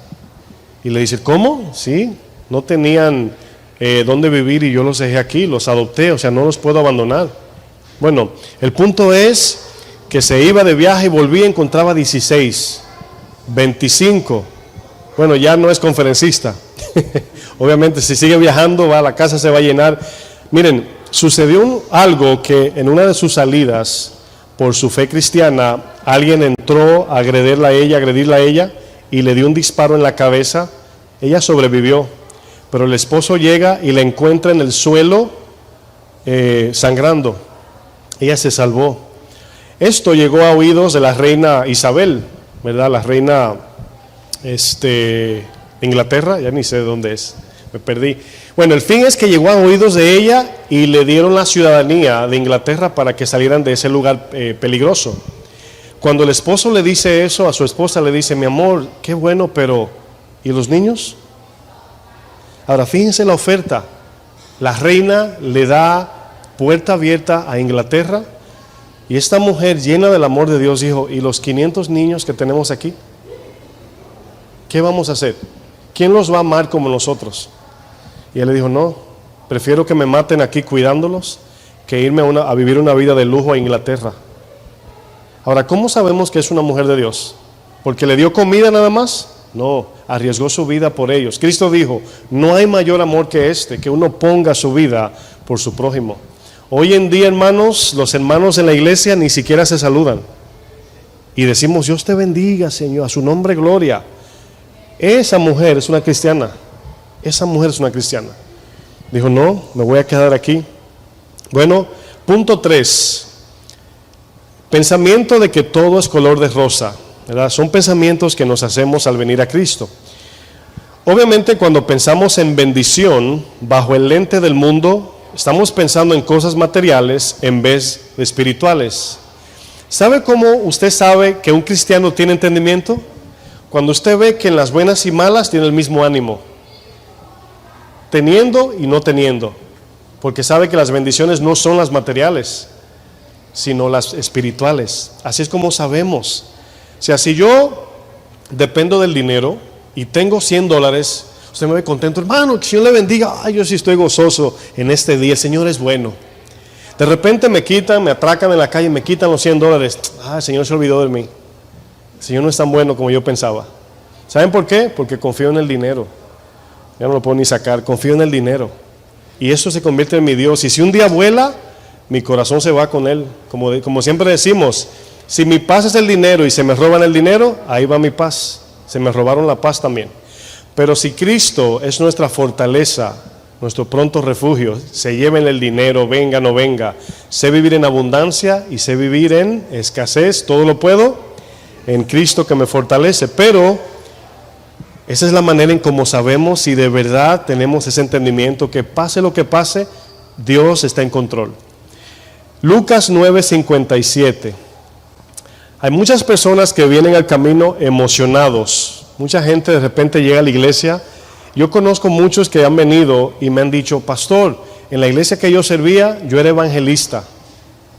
Y le dice: ¿cómo? Sí, no tenían dónde vivir y yo los dejé aquí, los adopté, o sea, no los puedo abandonar. Bueno, el punto es que se iba de viaje y volvía, encontraba 16, 25. Bueno, ya no es conferencista. Obviamente, si sigue viajando, la casa se va a llenar. Miren, sucedió algo que en una de sus salidas, por su fe cristiana, alguien entró a agredirla a ella y le dio un disparo en la cabeza. Ella sobrevivió, pero el esposo llega y la encuentra en el suelo sangrando. Ella se salvó. Esto llegó a oídos de la reina Isabel, ¿verdad? La reina de Inglaterra, ya ni sé dónde es, me perdí. Bueno, el fin es que llegó a oídos de ella y le dieron la ciudadanía de Inglaterra para que salieran de ese lugar peligroso. Cuando el esposo le dice eso a su esposa, le dice: mi amor, qué bueno, pero ¿y los niños? Ahora fíjense la oferta. La reina le da puerta abierta a Inglaterra, y esta mujer, llena del amor de Dios, dijo: ¿y los 500 niños que tenemos aquí? ¿Qué vamos a hacer? ¿Quién los va a amar como nosotros? Y él le dijo: no, prefiero que me maten aquí cuidándolos que irme a vivir una vida de lujo a Inglaterra. Ahora, ¿cómo sabemos que es una mujer de Dios? ¿Porque le dio comida nada más? No, arriesgó su vida por ellos. Cristo dijo: no hay mayor amor que que uno ponga su vida por su prójimo. Hoy en día, hermanos, los hermanos en la iglesia ni siquiera se saludan. Y decimos: Dios te bendiga, Señor, a su nombre gloria. Esa mujer es una cristiana. Esa mujer es una cristiana. Dijo: no, me voy a quedar aquí. Bueno, punto 3. Pensamiento de que todo es color de rosa, ¿verdad? Son pensamientos que nos hacemos al venir a Cristo. Obviamente, cuando pensamos en bendición bajo el lente del mundo, estamos pensando en cosas materiales en vez de espirituales. ¿Sabe cómo usted sabe que un cristiano tiene entendimiento? Cuando usted ve que en las buenas y malas tiene el mismo ánimo, teniendo y no teniendo, porque sabe que las bendiciones no son las materiales, sino las espirituales. Así es como sabemos. O sea, si yo dependo del dinero y tengo $100, usted me ve contento: hermano, que el Señor le bendiga. Ay, yo sí estoy gozoso en este día, el Señor es bueno. De repente me atracan en la calle y me quitan los $100. El Señor se olvidó de mí. El Señor no es tan bueno como yo pensaba. ¿Saben por qué? Porque confío en el dinero. Ya no lo puedo ni sacar, confío en el dinero. Y eso se convierte en mi Dios. Y si un día vuela, mi corazón se va con él. Como siempre decimos, si mi paz es el dinero y se me roban el dinero, ahí va mi paz. Se me robaron la paz también. Pero si Cristo es nuestra fortaleza, nuestro pronto refugio, se lleven el dinero, venga o no venga, sé vivir en abundancia y sé vivir en escasez, todo lo puedo en Cristo que me fortalece. Pero esa es la manera en cómo sabemos si de verdad tenemos ese entendimiento, que pase lo que pase, Dios está en control. Lucas 9:57. Hay muchas personas que vienen al camino emocionados. Mucha gente de repente llega a la iglesia. Yo conozco muchos que han venido y me han dicho: pastor, en la iglesia que yo servía, yo era evangelista.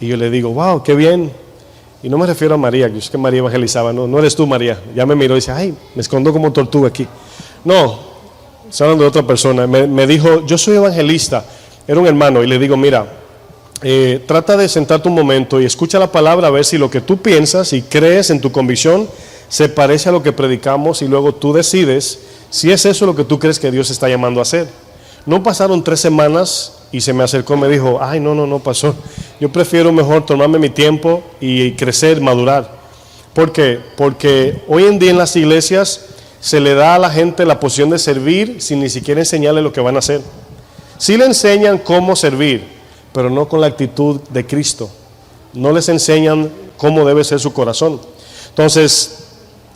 Y yo le digo: wow, qué bien. Y no me refiero a María, que es que María evangelizaba, no eres tú, María. Ya me miró y dice, ay, me escondo como tortuga aquí. No, estoy hablando de otra persona. Me dijo, yo soy evangelista. Era un hermano y le digo, mira, trata de sentarte un momento y escucha la palabra a ver si lo que tú piensas y crees en tu convicción se parece a lo que predicamos, y luego tú decides si es eso lo que tú crees que Dios está llamando a hacer. No pasaron 3 semanas y se me acercó y me dijo, ay, no pasó. Yo prefiero mejor tomarme mi tiempo y crecer, madurar. ¿Por qué? Porque hoy en día en las iglesias se le da a la gente la posición de servir sin ni siquiera enseñarle lo que van a hacer. Sí le enseñan cómo servir, pero no con la actitud de Cristo. No les enseñan cómo debe ser su corazón. Entonces,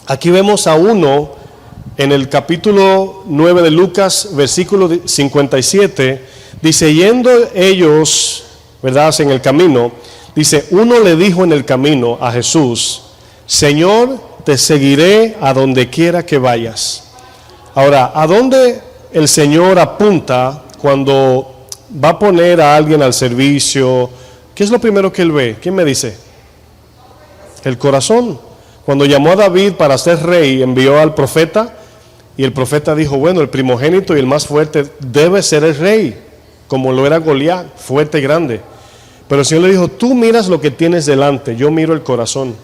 aquí vemos a uno en el capítulo 9 de Lucas, versículo 57, dice, yendo ellos, ¿verdad?, en el camino, dice, uno le dijo en el camino a Jesús, Señor, te seguiré a donde quiera que vayas. Ahora, ¿a dónde el Señor apunta cuando va a poner a alguien al servicio? ¿Qué es lo primero que él ve? ¿Quién me dice? El corazón. Cuando llamó a David para ser rey, envió al profeta, y el profeta dijo, bueno, el primogénito y el más fuerte debe ser el rey, como lo era Goliat, fuerte y grande. Pero el Señor le dijo, tú miras lo que tienes delante, yo miro el corazón.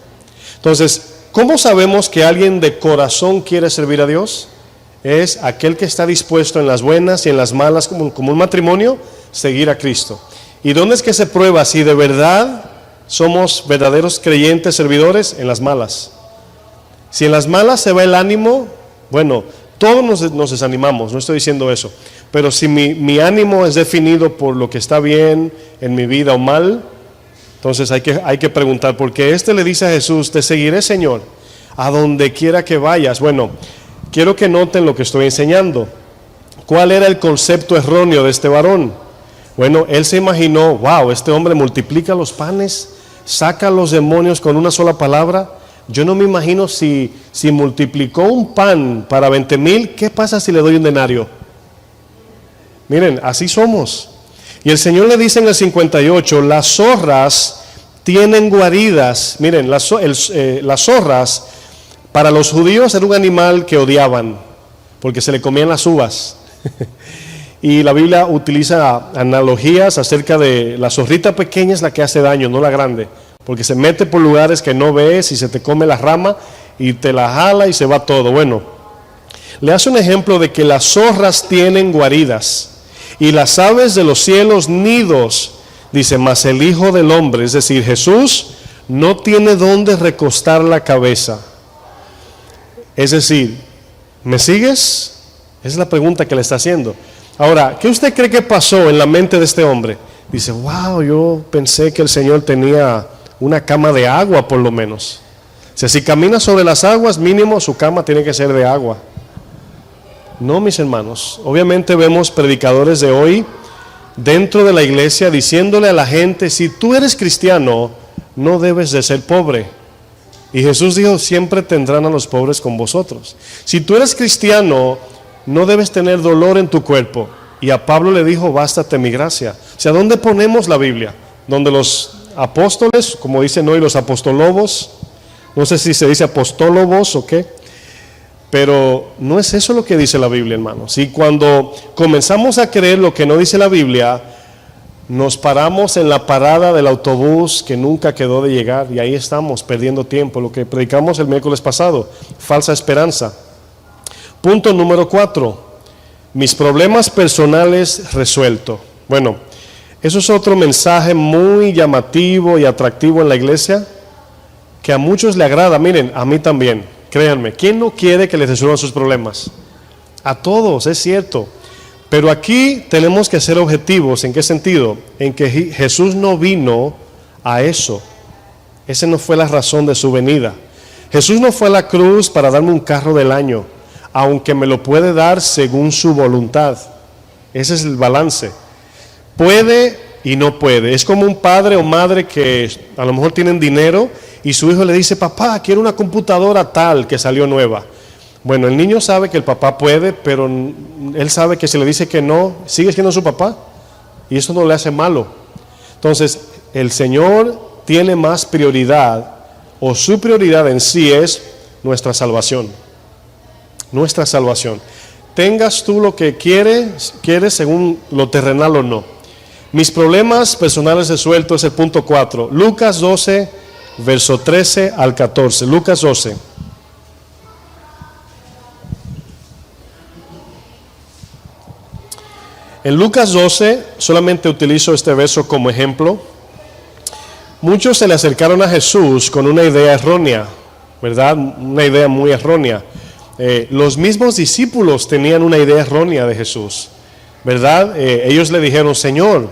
Entonces, ¿cómo sabemos que alguien de corazón quiere servir a Dios? Es aquel que está dispuesto en las buenas y en las malas, como un matrimonio, seguir a Cristo. ¿Y dónde es que se prueba si de verdad somos verdaderos creyentes servidores? En las malas. Si en las malas se va el ánimo, bueno, todos nos desanimamos, no estoy diciendo eso, pero si mi ánimo es definido por lo que está bien en mi vida o mal, entonces hay que preguntar, porque le dice a Jesús, te seguiré, Señor, a donde quiera que vayas. Bueno, quiero que noten lo que estoy enseñando. ¿Cuál era el concepto erróneo de este varón? Bueno, él se imaginó, wow, este hombre multiplica los panes, saca los demonios con una sola palabra. Yo no me imagino si multiplicó un pan para 20,000, ¿qué pasa si le doy un denario? Miren, así somos. Y el Señor le dice en el 58, las zorras tienen guaridas. Miren, las zorras para los judíos era un animal que odiaban, porque se le comían las uvas. Y la Biblia utiliza analogías acerca de la zorrita pequeña es la que hace daño, no la grande, porque se mete por lugares que no ves y se te come la rama y te la jala y se va todo. Bueno, le hace un ejemplo de que las zorras tienen guaridas y las aves de los cielos nidos. Dice, mas el Hijo del Hombre, es decir, Jesús, no tiene dónde recostar la cabeza. Es decir, ¿me sigues? Esa es la pregunta que le está haciendo. Ahora, ¿qué usted cree que pasó en la mente de este hombre? Dice, wow, yo pensé que el Señor tenía una cama de agua por lo menos. O sea, si camina sobre las aguas, mínimo su cama tiene que ser de agua. No, mis hermanos, obviamente vemos predicadores de hoy dentro de la iglesia diciéndole a la gente, si tú eres cristiano, no debes de ser pobre. Y Jesús dijo, siempre tendrán a los pobres con vosotros. Si tú eres cristiano, no debes tener dolor en tu cuerpo. Y a Pablo le dijo, bástate mi gracia. O sea, ¿dónde ponemos la Biblia? Donde los apóstoles, como dicen hoy los apostolobos, no sé si se dice apostólobos o qué, pero no es eso lo que dice la Biblia, hermanos. Y cuando comenzamos a creer lo que no dice la Biblia, nos paramos en la parada del autobús que nunca quedó de llegar, y ahí estamos perdiendo tiempo, lo que predicamos el miércoles pasado, falsa esperanza. Punto número 4, mis problemas personales resueltos. Bueno, eso es otro mensaje muy llamativo y atractivo en la iglesia, que a muchos le agrada. Miren, a mí también, créanme, ¿quién no quiere que les resuelvan sus problemas? A todos, es cierto. Pero aquí tenemos que ser objetivos. ¿En qué sentido? En que Jesús no vino a eso. Esa no fue la razón de su venida. Jesús no fue a la cruz para darme un carro del año, aunque me lo puede dar según su voluntad. Ese es el balance. Puede y no puede. Es como un padre o madre que a lo mejor tienen dinero y su hijo le dice, papá, quiero una computadora tal que salió nueva. Bueno, el niño sabe que el papá puede, pero él sabe que si le dice que no, sigue siendo su papá, y eso no le hace malo. Entonces, el Señor tiene más prioridad o su prioridad en sí es nuestra salvación. Nuestra salvación. Tengas tú lo que quieres según lo terrenal o no. Mis problemas personales resueltos es el punto 4. Lucas 12, verso 13 al 14. Lucas 12. En Lucas 12, solamente utilizo este verso como ejemplo. Muchos se le acercaron a Jesús con una idea errónea, ¿verdad? Una idea muy errónea. Los mismos discípulos tenían una idea errónea de Jesús, ¿verdad? Ellos le dijeron, Señor,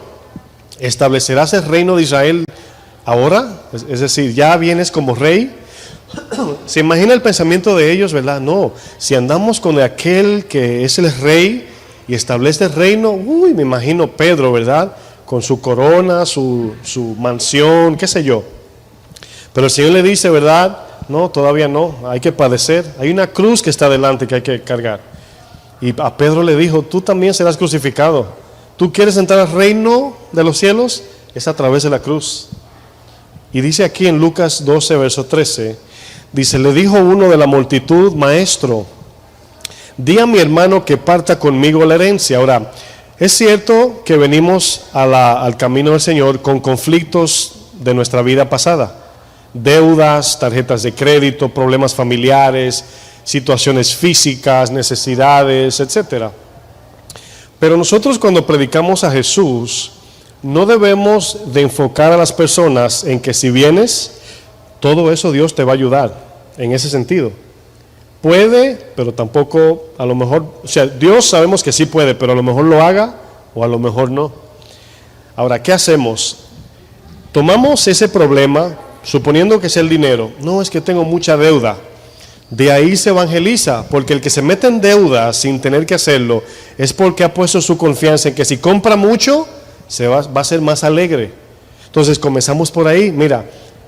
¿establecerás el reino de Israel ahora? Es decir, ¿ya vienes como rey? ¿Se imagina el pensamiento de ellos, verdad? No, si andamos con aquel que es el rey y establece el reino, me imagino Pedro, ¿verdad? Con su corona, su mansión, qué sé yo. Pero el Señor le dice, ¿verdad? No, todavía no, hay que padecer. Hay una cruz que está delante que hay que cargar. Y a Pedro le dijo, tú también serás crucificado. ¿Tú quieres entrar al reino de los cielos? Es a través de la cruz. Y dice aquí en Lucas 12, verso 13, dice, le dijo uno de la multitud, maestro, di a mi hermano que parta conmigo la herencia. Ahora, es cierto que venimos al camino del Señor con conflictos de nuestra vida pasada. Deudas, tarjetas de crédito, problemas familiares, situaciones físicas, necesidades, etc. Pero nosotros cuando predicamos a Jesús, no debemos de enfocar a las personas en que si vienes, todo eso Dios te va a ayudar, en ese sentido. Puede, pero tampoco, a lo mejor, o sea, Dios sabemos que sí puede, pero a lo mejor lo haga o a lo mejor no. Ahora, ¿qué hacemos? Tomamos ese problema, suponiendo que es el dinero. No, es que tengo mucha deuda. De ahí se evangeliza, porque el que se mete en deuda sin tener que hacerlo, es porque ha puesto su confianza en que si compra mucho, va a ser más alegre. Entonces comenzamos por ahí. Mira,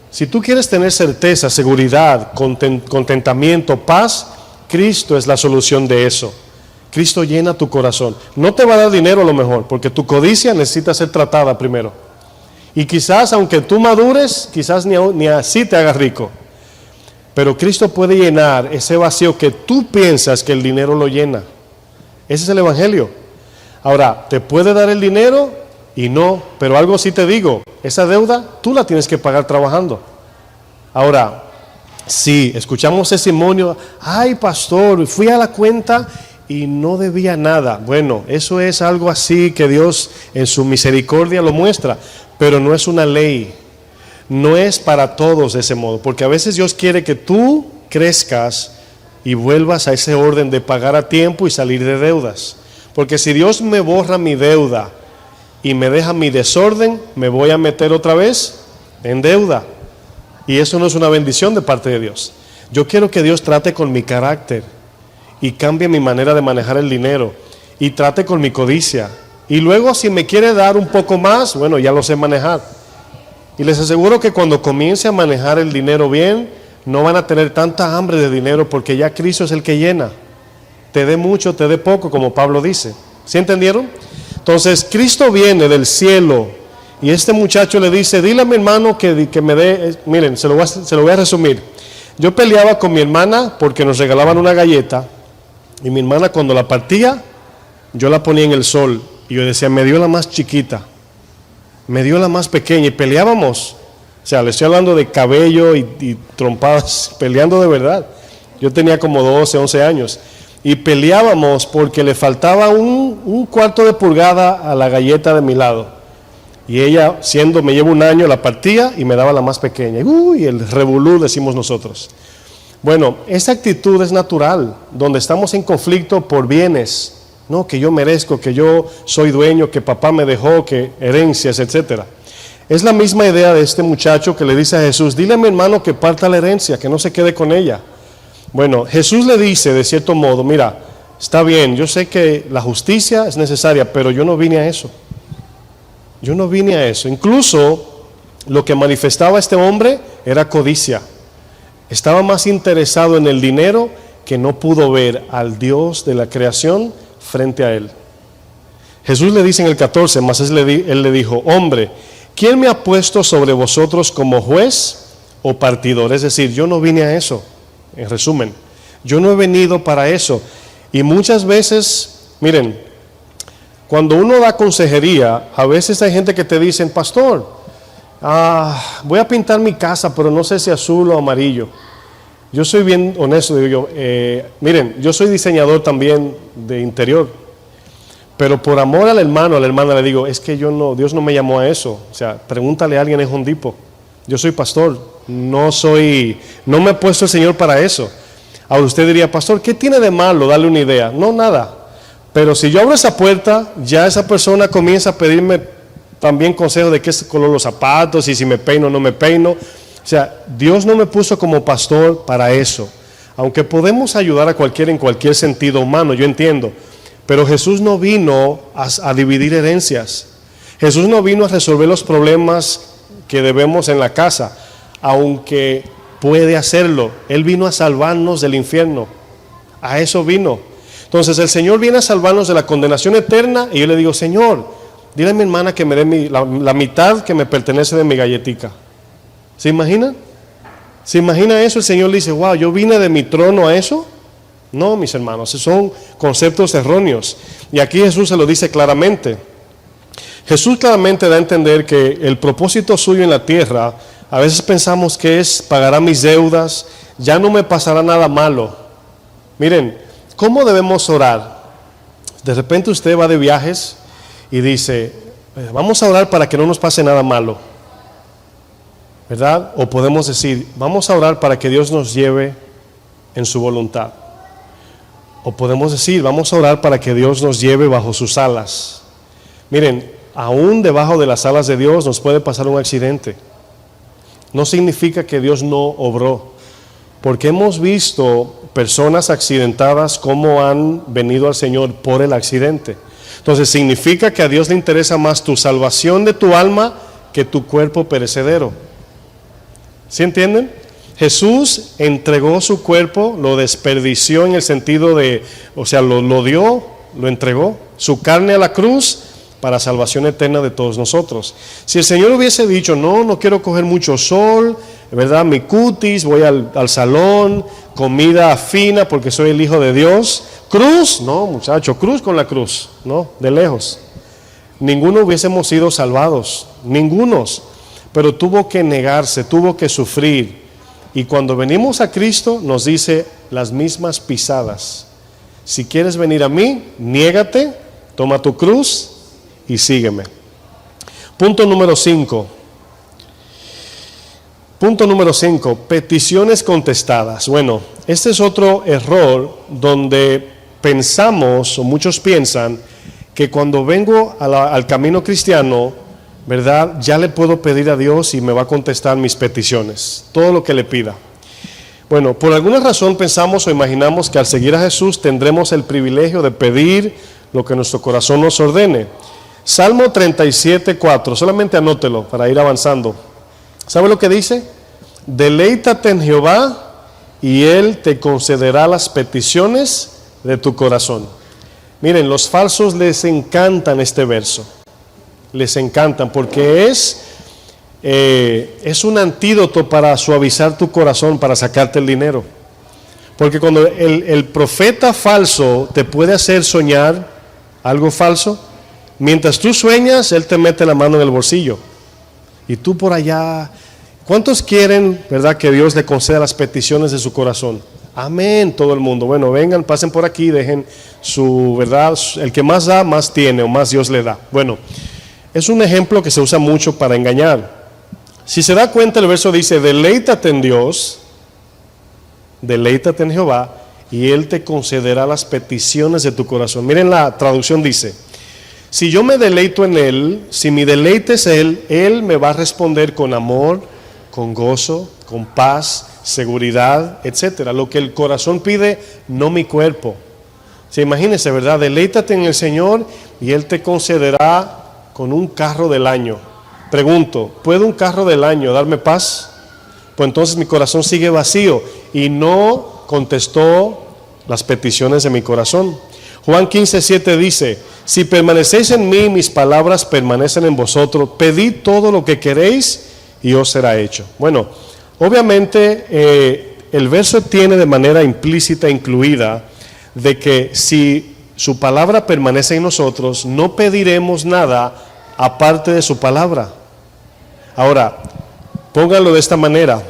si tú quieres tener certeza, seguridad, contentamiento, paz, Cristo es la solución de eso. Cristo llena tu corazón. No te va a dar dinero a lo mejor, porque tu codicia necesita ser tratada primero. Y quizás, aunque tú madures, quizás ni así te hagas rico. Pero Cristo puede llenar ese vacío que tú piensas que el dinero lo llena. Ese es el evangelio. Ahora, te puede dar el dinero y no, pero algo sí te digo, esa deuda tú la tienes que pagar trabajando. Ahora, si escuchamos testimonio, ay pastor, fui a la cuenta y no debía nada. Bueno, eso es algo así que Dios en su misericordia lo muestra, pero no es una ley, no es para todos de ese modo, porque a veces Dios quiere que tú crezcas y vuelvas a ese orden de pagar a tiempo y salir de deudas. Porque si Dios me borra mi deuda y me deja mi desorden, me voy a meter otra vez en deuda. Y eso no es una bendición de parte de Dios. Yo quiero que Dios trate con mi carácter y cambie mi manera de manejar el dinero y trate con mi codicia. Y luego si me quiere dar un poco más, bueno, ya lo sé manejar. Y les aseguro que cuando comience a manejar el dinero bien, no van a tener tanta hambre de dinero porque ya Cristo es el que llena. Te dé mucho, te dé poco, como Pablo dice. ¿Sí entendieron? Entonces Cristo viene del cielo y este muchacho le dice, dile a mi hermano que me dé, miren, se lo voy a resumir. Yo peleaba con mi hermana porque nos regalaban una galleta y mi hermana cuando la partía, yo la ponía en el sol y yo decía, me dio la más chiquita, me dio la más pequeña y peleábamos. O sea, le estoy hablando de cabello y trompadas, peleando de verdad. Yo tenía como 12, 11 años. Y peleábamos porque le faltaba un cuarto de pulgada a la galleta de mi lado. Y ella, me lleva un año, la partía y me daba la más pequeña. Y el revolú, decimos nosotros. Bueno, esa actitud es natural, donde estamos en conflicto por bienes. No, que yo merezco, que yo soy dueño, que papá me dejó, que herencias, etc. Es la misma idea de este muchacho que le dice a Jesús, dile a mi hermano que parta la herencia, que no se quede con ella. Bueno, Jesús le dice de cierto modo, mira, está bien, yo sé que la justicia es necesaria, pero yo no vine a eso. Yo no vine a eso. Incluso lo que manifestaba este hombre era codicia. Estaba más interesado en el dinero que no pudo ver al Dios de la creación frente a él. Jesús le dice en el 14, mas él le dijo, hombre, ¿quién me ha puesto sobre vosotros como juez o partidor. Es decir, yo no vine a eso, en resumen. Yo no he venido para eso. Y muchas veces, miren, cuando uno da consejería, a veces hay gente que te dicen, pastor, voy a pintar mi casa, pero no sé si azul o amarillo. Yo soy bien honesto, digo yo, miren, yo soy diseñador también de interior, pero por amor al hermano, a la hermana le digo, es que Dios no me llamó a eso. O sea, pregúntale a alguien en Home Depot. Yo soy pastor, no me ha puesto el Señor para eso. Ahora usted diría, pastor, ¿qué tiene de malo darle una idea? No, nada. Pero si yo abro esa puerta, ya esa persona comienza a pedirme también consejos de qué color los zapatos y si me peino o no me peino. O sea, Dios no me puso como pastor para eso. Aunque podemos ayudar a cualquiera en cualquier sentido humano, yo entiendo. Pero Jesús no vino a dividir herencias. Jesús no vino a resolver los problemas que debemos en la casa, aunque puede hacerlo. Él vino a salvarnos del infierno. A eso vino. Entonces el Señor viene a salvarnos de la condenación eterna y yo le digo, Señor, dile a mi hermana que me dé la mitad que me pertenece de mi galletica. ¿Se imaginan? ¿Se imagina eso? El Señor le dice, wow, yo vine de mi trono a eso. No, mis hermanos, son conceptos erróneos. Y aquí Jesús se lo dice claramente. Jesús claramente da a entender que el propósito suyo en la tierra, a veces pensamos que es pagará mis deudas, ya no me pasará nada malo. Miren, ¿cómo debemos orar? De repente usted va de viajes y dice, vamos a orar para que no nos pase nada malo, ¿verdad? O podemos decir, vamos a orar para que Dios nos lleve en su voluntad. O podemos decir, vamos a orar para que Dios nos lleve bajo sus alas. Miren, aún debajo de las alas de Dios nos puede pasar un accidente. No significa que Dios no obró, porque hemos visto personas accidentadas como han venido al Señor por el accidente. Entonces significa que a Dios le interesa más tu salvación de tu alma que tu cuerpo perecedero. ¿Sí entienden? Jesús entregó su cuerpo, lo desperdició en el sentido de, o sea, lo dio, lo entregó, su carne a la cruz para salvación eterna de todos nosotros. Si el Señor hubiese dicho, no quiero coger mucho sol, ¿verdad? Mi cutis, voy al salón, comida fina porque soy el Hijo de Dios. Cruz, no muchacho, cruz con la cruz, no, de lejos. Ninguno hubiésemos sido salvados, ningunos, pero tuvo que negarse, tuvo que sufrir. Y cuando venimos a Cristo nos dice las mismas pisadas. Si quieres venir a mí, niégate, toma tu cruz y sígueme. Punto número 5. Punto número 5, peticiones contestadas. Bueno, este es otro error donde pensamos, o muchos piensan, que cuando vengo al camino cristiano, ¿verdad? Ya le puedo pedir a Dios y me va a contestar mis peticiones, todo lo que le pida. Bueno, por alguna razón pensamos o imaginamos que al seguir a Jesús tendremos el privilegio de pedir lo que nuestro corazón nos ordene. Salmo 37:4, solamente anótelo para ir avanzando. ¿Sabe lo que dice? Deleítate en Jehová y Él te concederá las peticiones de tu corazón. Miren, los falsos les encantan este verso. Les encantan porque es un antídoto para suavizar tu corazón, para sacarte el dinero. Porque cuando el profeta falso te puede hacer soñar algo falso, mientras tú sueñas, él te mete la mano en el bolsillo. Y tú por allá, ¿cuántos quieren, verdad, que Dios le conceda las peticiones de su corazón? Amén, todo el mundo. Bueno, vengan, pasen por aquí, dejen su, verdad, el que más da, más tiene, o más Dios le da. Bueno, es un ejemplo que se usa mucho para engañar. Si se da cuenta, el verso dice, deleítate en Dios, deleítate en Jehová, y Él te concederá las peticiones de tu corazón. Miren, la traducción dice, si yo me deleito en Él, si mi deleite es Él, Él me va a responder con amor, con gozo, con paz, seguridad, etcétera. Lo que el corazón pide, no mi cuerpo. Si imagínense, ¿verdad? Deleítate en el Señor y Él te concederá con un carro del año. Pregunto, ¿puede un carro del año darme paz? Pues entonces mi corazón sigue vacío y no contestó las peticiones de mi corazón. Juan 15:7 dice, si permanecéis en mí, mis palabras permanecen en vosotros, pedid todo lo que queréis y os será hecho. Bueno, Obviamente, el verso tiene de manera implícita, incluida, de que si su palabra permanece en nosotros, no pediremos nada aparte de su palabra. Ahora, pónganlo de esta manera: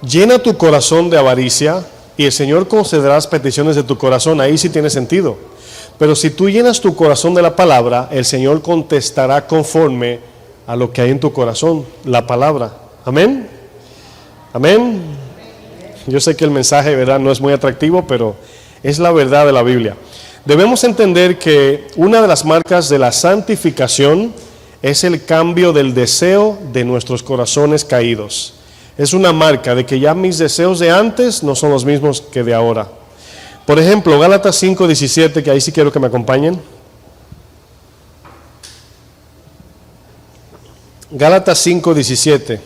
llena tu corazón de avaricia y el Señor concederá las peticiones de tu corazón. Ahí sí tiene sentido. Pero si tú llenas tu corazón de la palabra, el Señor contestará conforme a lo que hay en tu corazón, la palabra. Amén. Amén. Yo sé que el mensaje, ¿verdad?, no es muy atractivo, pero es la verdad de la Biblia. Debemos entender que una de las marcas de la santificación es el cambio del deseo de nuestros corazones caídos. Es una marca de que ya mis deseos de antes no son los mismos que de ahora. Por ejemplo, Gálatas 5:17, que ahí sí quiero que me acompañen. Gálatas 5:17.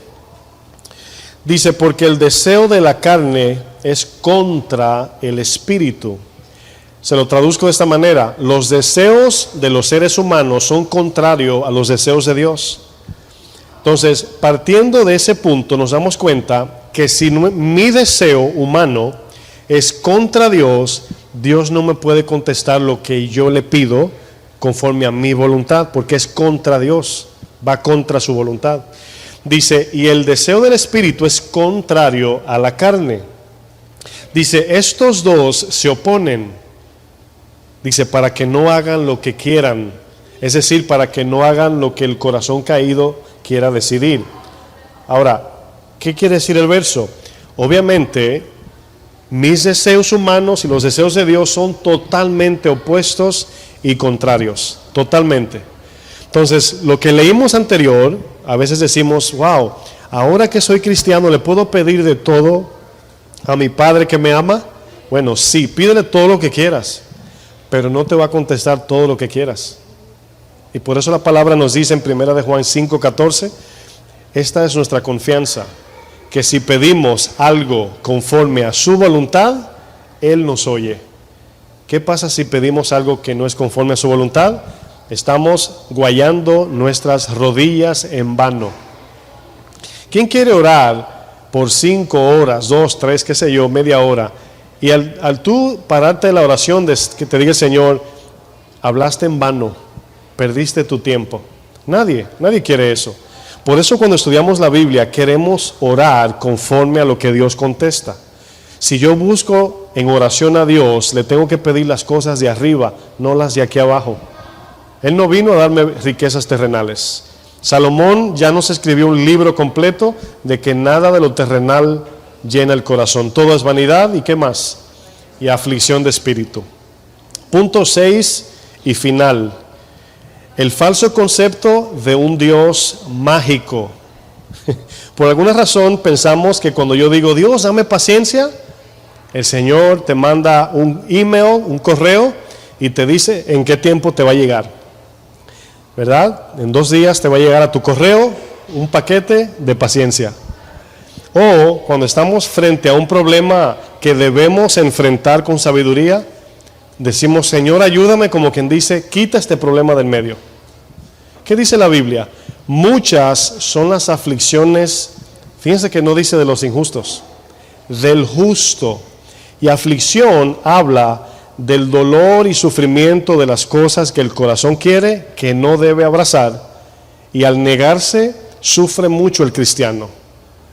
Dice, porque el deseo de la carne es contra el espíritu. Se lo traduzco de esta manera: los deseos de los seres humanos son contrarios a los deseos de Dios. Entonces, partiendo de ese punto, nos damos cuenta que si mi deseo humano es contra Dios, Dios no me puede contestar lo que yo le pido conforme a mi voluntad, porque es contra Dios, va contra su voluntad. Dice, y el deseo del espíritu es contrario a la carne. Dice, estos dos se oponen. Dice, para que no hagan lo que quieran. Es decir, para que no hagan lo que el corazón caído quiera decidir. Ahora, ¿qué quiere decir el verso? Obviamente, mis deseos humanos y los deseos de Dios son totalmente opuestos y contrarios. Totalmente. Entonces, lo que leímos anterior, a veces decimos, wow, ahora que soy cristiano, ¿le puedo pedir de todo a mi Padre que me ama? Bueno, sí, pídele todo lo que quieras, pero no te va a contestar todo lo que quieras. Y por eso la palabra nos dice en 1 de Juan 5:14, esta es nuestra confianza, que si pedimos algo conforme a su voluntad, Él nos oye. ¿Qué pasa si pedimos algo que no es conforme a su voluntad? Estamos guayando nuestras rodillas en vano. ¿Quién quiere orar por 5 horas, 2, 3, qué sé yo, media hora? Y al tú pararte de la oración, que te diga el Señor, hablaste en vano, perdiste tu tiempo. Nadie quiere eso. Por eso cuando estudiamos la Biblia queremos orar conforme a lo que Dios contesta. Si yo busco en oración a Dios, le tengo que pedir las cosas de arriba, no las de aquí abajo. Él no vino a darme riquezas terrenales. Salomón ya nos escribió un libro completo de que nada de lo terrenal llena el corazón. Todo es vanidad y ¿qué más? Y aflicción de espíritu. Punto 6 y final. El falso concepto de un Dios mágico. Por alguna razón pensamos que cuando yo digo, Dios, dame paciencia, el Señor te manda un email, un correo, y te dice en qué tiempo te va a llegar. ¿Verdad? En 2 días te va a llegar a tu correo un paquete de paciencia. O cuando estamos frente a un problema que debemos enfrentar con sabiduría, decimos, Señor, ayúdame, como quien dice, quita este problema del medio. ¿Qué dice la Biblia? Muchas son las aflicciones, fíjense que no dice de los injustos, del justo. Y aflicción habla del dolor y sufrimiento de las cosas que el corazón quiere, que no debe abrazar, y al negarse sufre mucho el cristiano.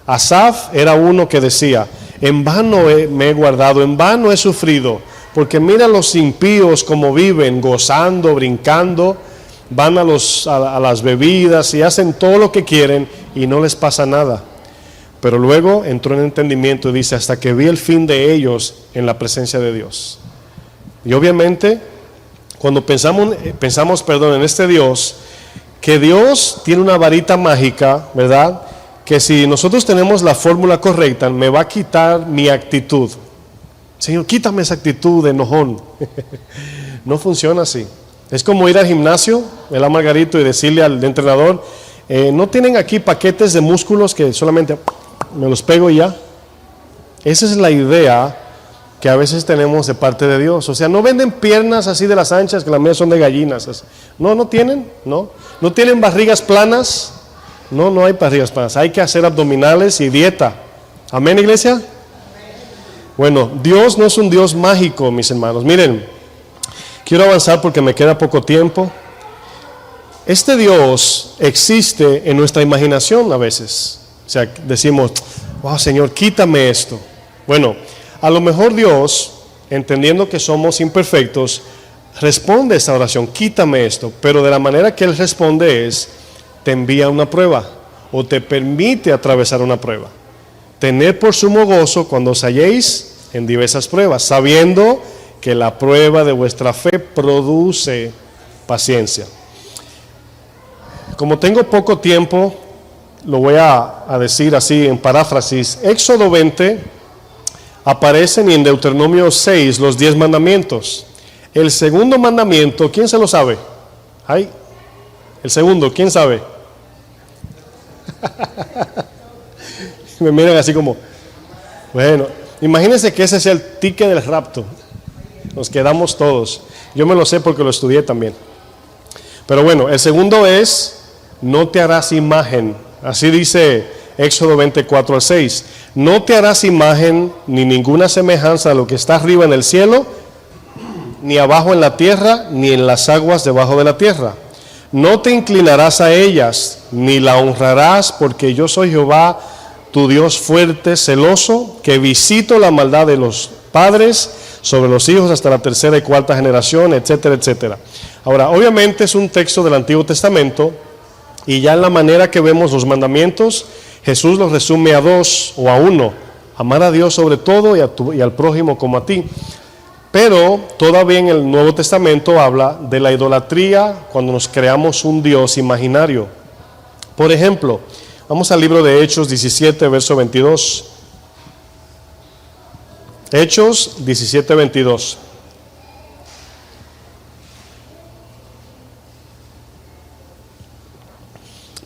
Asaf era uno que decía, en vano me he guardado, en vano he sufrido, porque mira los impíos como viven, gozando, brincando, van a las bebidas y hacen todo lo que quieren y no les pasa nada. Pero luego entró en entendimiento y dice, hasta que vi el fin de ellos en la presencia de Dios. Y obviamente, cuando pensamos en este Dios, que Dios tiene una varita mágica, ¿verdad? Que si nosotros tenemos la fórmula correcta, me va a quitar mi actitud. Señor, quítame esa actitud de enojón. No funciona así. Es como ir al gimnasio, el Margarito, y decirle al entrenador, ¿no tienen aquí paquetes de músculos que solamente me los pego y ya? Esa es la idea que a veces tenemos de parte de Dios. O sea, no venden piernas así de las anchas, que las mías son de gallinas. No tienen, no tienen barrigas planas, No hay para arriba, para hay que hacer abdominales y dieta. ¿Amén, iglesia? Bueno, Dios no es un Dios mágico, mis hermanos. Miren, quiero avanzar porque me queda poco tiempo. Este Dios existe en nuestra imaginación a veces. O sea, decimos, wow, Señor, quítame esto. Bueno, a lo mejor Dios, entendiendo que somos imperfectos, responde a esta oración, quítame esto. Pero de la manera que Él responde es, te envía una prueba o te permite atravesar una prueba. Tened por sumo gozo cuando os halléis en diversas pruebas, sabiendo que la prueba de vuestra fe produce paciencia. Como tengo poco tiempo, lo voy a decir así en paráfrasis. Éxodo 20 aparecen y en Deuteronomio 6 los 10 mandamientos. El segundo mandamiento, ¿quién se lo sabe? Ay, el segundo, ¿quién sabe? Me miran así como, bueno, imagínense que ese sea el ticket del rapto. Nos quedamos todos. Yo me lo sé porque lo estudié también. Pero bueno, el segundo es, no te harás imagen. Así dice Éxodo 24 al 6. No te harás imagen ni ninguna semejanza a lo que está arriba en el cielo, ni abajo en la tierra, ni en las aguas debajo de la tierra. No te inclinarás a ellas, ni la honrarás, porque yo soy Jehová, tu Dios fuerte, celoso, que visito la maldad de los padres sobre los hijos hasta la tercera y cuarta generación, etcétera, etcétera. Ahora, obviamente es un texto del Antiguo Testamento, y ya en la manera que vemos los mandamientos, Jesús los resume a dos o a uno: amar a Dios sobre todo y al prójimo como a ti. Pero todavía en el Nuevo Testamento habla de la idolatría cuando nos creamos un Dios imaginario. Por ejemplo, vamos al libro de Hechos 17, verso 22. Hechos 17, 22.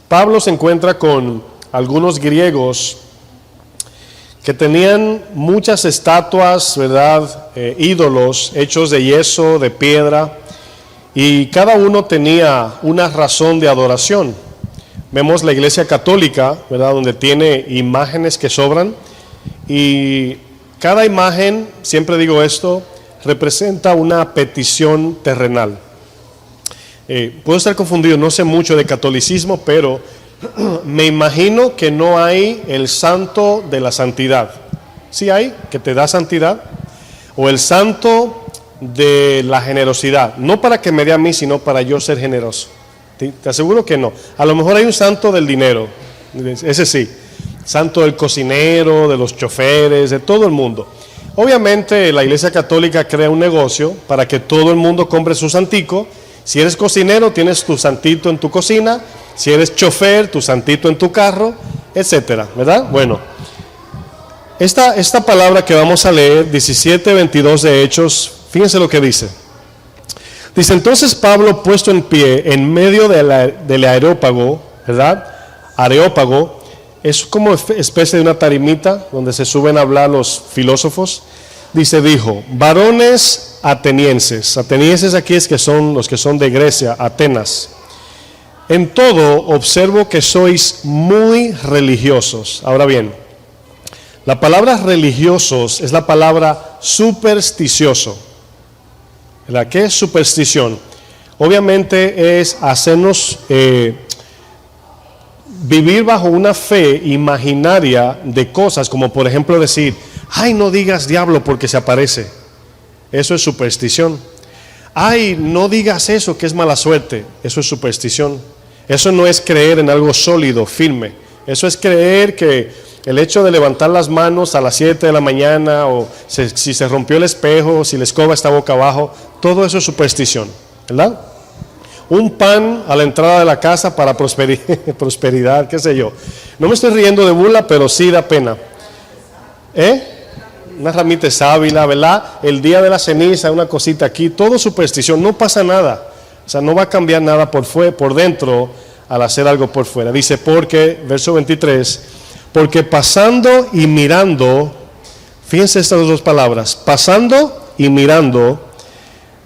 Pablo se encuentra con algunos griegos que tenían muchas estatuas, ¿verdad? Ídolos hechos de yeso, de piedra, y cada uno tenía una razón de adoración. Vemos la iglesia católica, ¿verdad? Donde tiene imágenes que sobran, y cada imagen, siempre digo esto, representa una petición terrenal. Puedo estar confundido, no sé mucho de catolicismo, pero me imagino que no hay el santo de la santidad. ¿Sí hay? ¿Que te da santidad? O el santo de la generosidad, no para que me dé a mí, sino para yo ser generoso. Te aseguro que no. A lo mejor hay un santo del dinero, ese sí. Santo del cocinero, de los choferes, de todo el mundo. Obviamente la iglesia católica crea un negocio para que todo el mundo compre su santico. Si eres cocinero, tienes tu santito en tu cocina. Si eres chofer, tu santito en tu carro, etcétera, ¿verdad? Bueno, esta palabra que vamos a leer, 17:22 de Hechos, fíjense lo que dice. Dice: entonces Pablo, puesto en pie en medio del Areópago, ¿verdad? Areópago es como especie de una tarimita donde se suben a hablar los filósofos. Dijo: varones atenienses. Atenienses aquí es que son los que son de Grecia, Atenas. En todo observo que sois muy religiosos. Ahora bien, la palabra religiosos es la palabra supersticioso. ¿La qué es superstición? Obviamente es hacernos vivir bajo una fe imaginaria de cosas, como por ejemplo decir: ay, no digas diablo porque se aparece. Eso es superstición. Ay, no digas eso que es mala suerte. Eso es superstición. Eso no es creer en algo sólido, firme. Eso es creer que el hecho de levantar las manos a las 7 de la mañana, o si se rompió el espejo, si la escoba está boca abajo, todo eso es superstición, ¿verdad? Un pan a la entrada de la casa para prosperidad, qué sé yo. No me estoy riendo de burla, pero sí da pena. Una ramita de sábila, ¿verdad? El día de la ceniza, una cosita aquí, todo superstición, no pasa nada. O sea, no va a cambiar nada por dentro al hacer algo por fuera. Dice: porque, verso 23, porque pasando y mirando, fíjense estas dos palabras, pasando y mirando,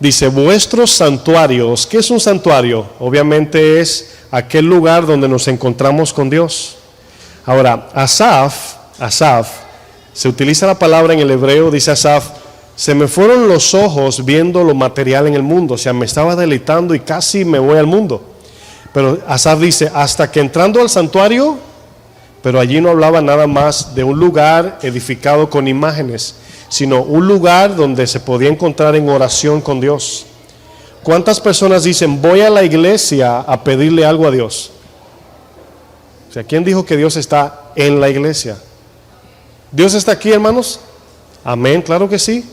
Dice, vuestros santuarios. ¿Qué es un santuario? Obviamente es aquel lugar donde nos encontramos con Dios. Ahora, Asaf, se utiliza la palabra en el hebreo, dice Asaf, se me fueron los ojos viendo lo material en el mundo, o sea, me estaba deleitando y casi me voy al mundo. Pero Asaf dice, hasta que entrando al santuario, pero allí no hablaba nada más de un lugar edificado con imágenes, sino un lugar donde se podía encontrar en oración con Dios. ¿Cuántas personas dicen, voy a la iglesia a pedirle algo a Dios? O sea, ¿quién dijo que Dios está en la iglesia? ¿Dios está aquí, hermanos? Amén, claro que sí.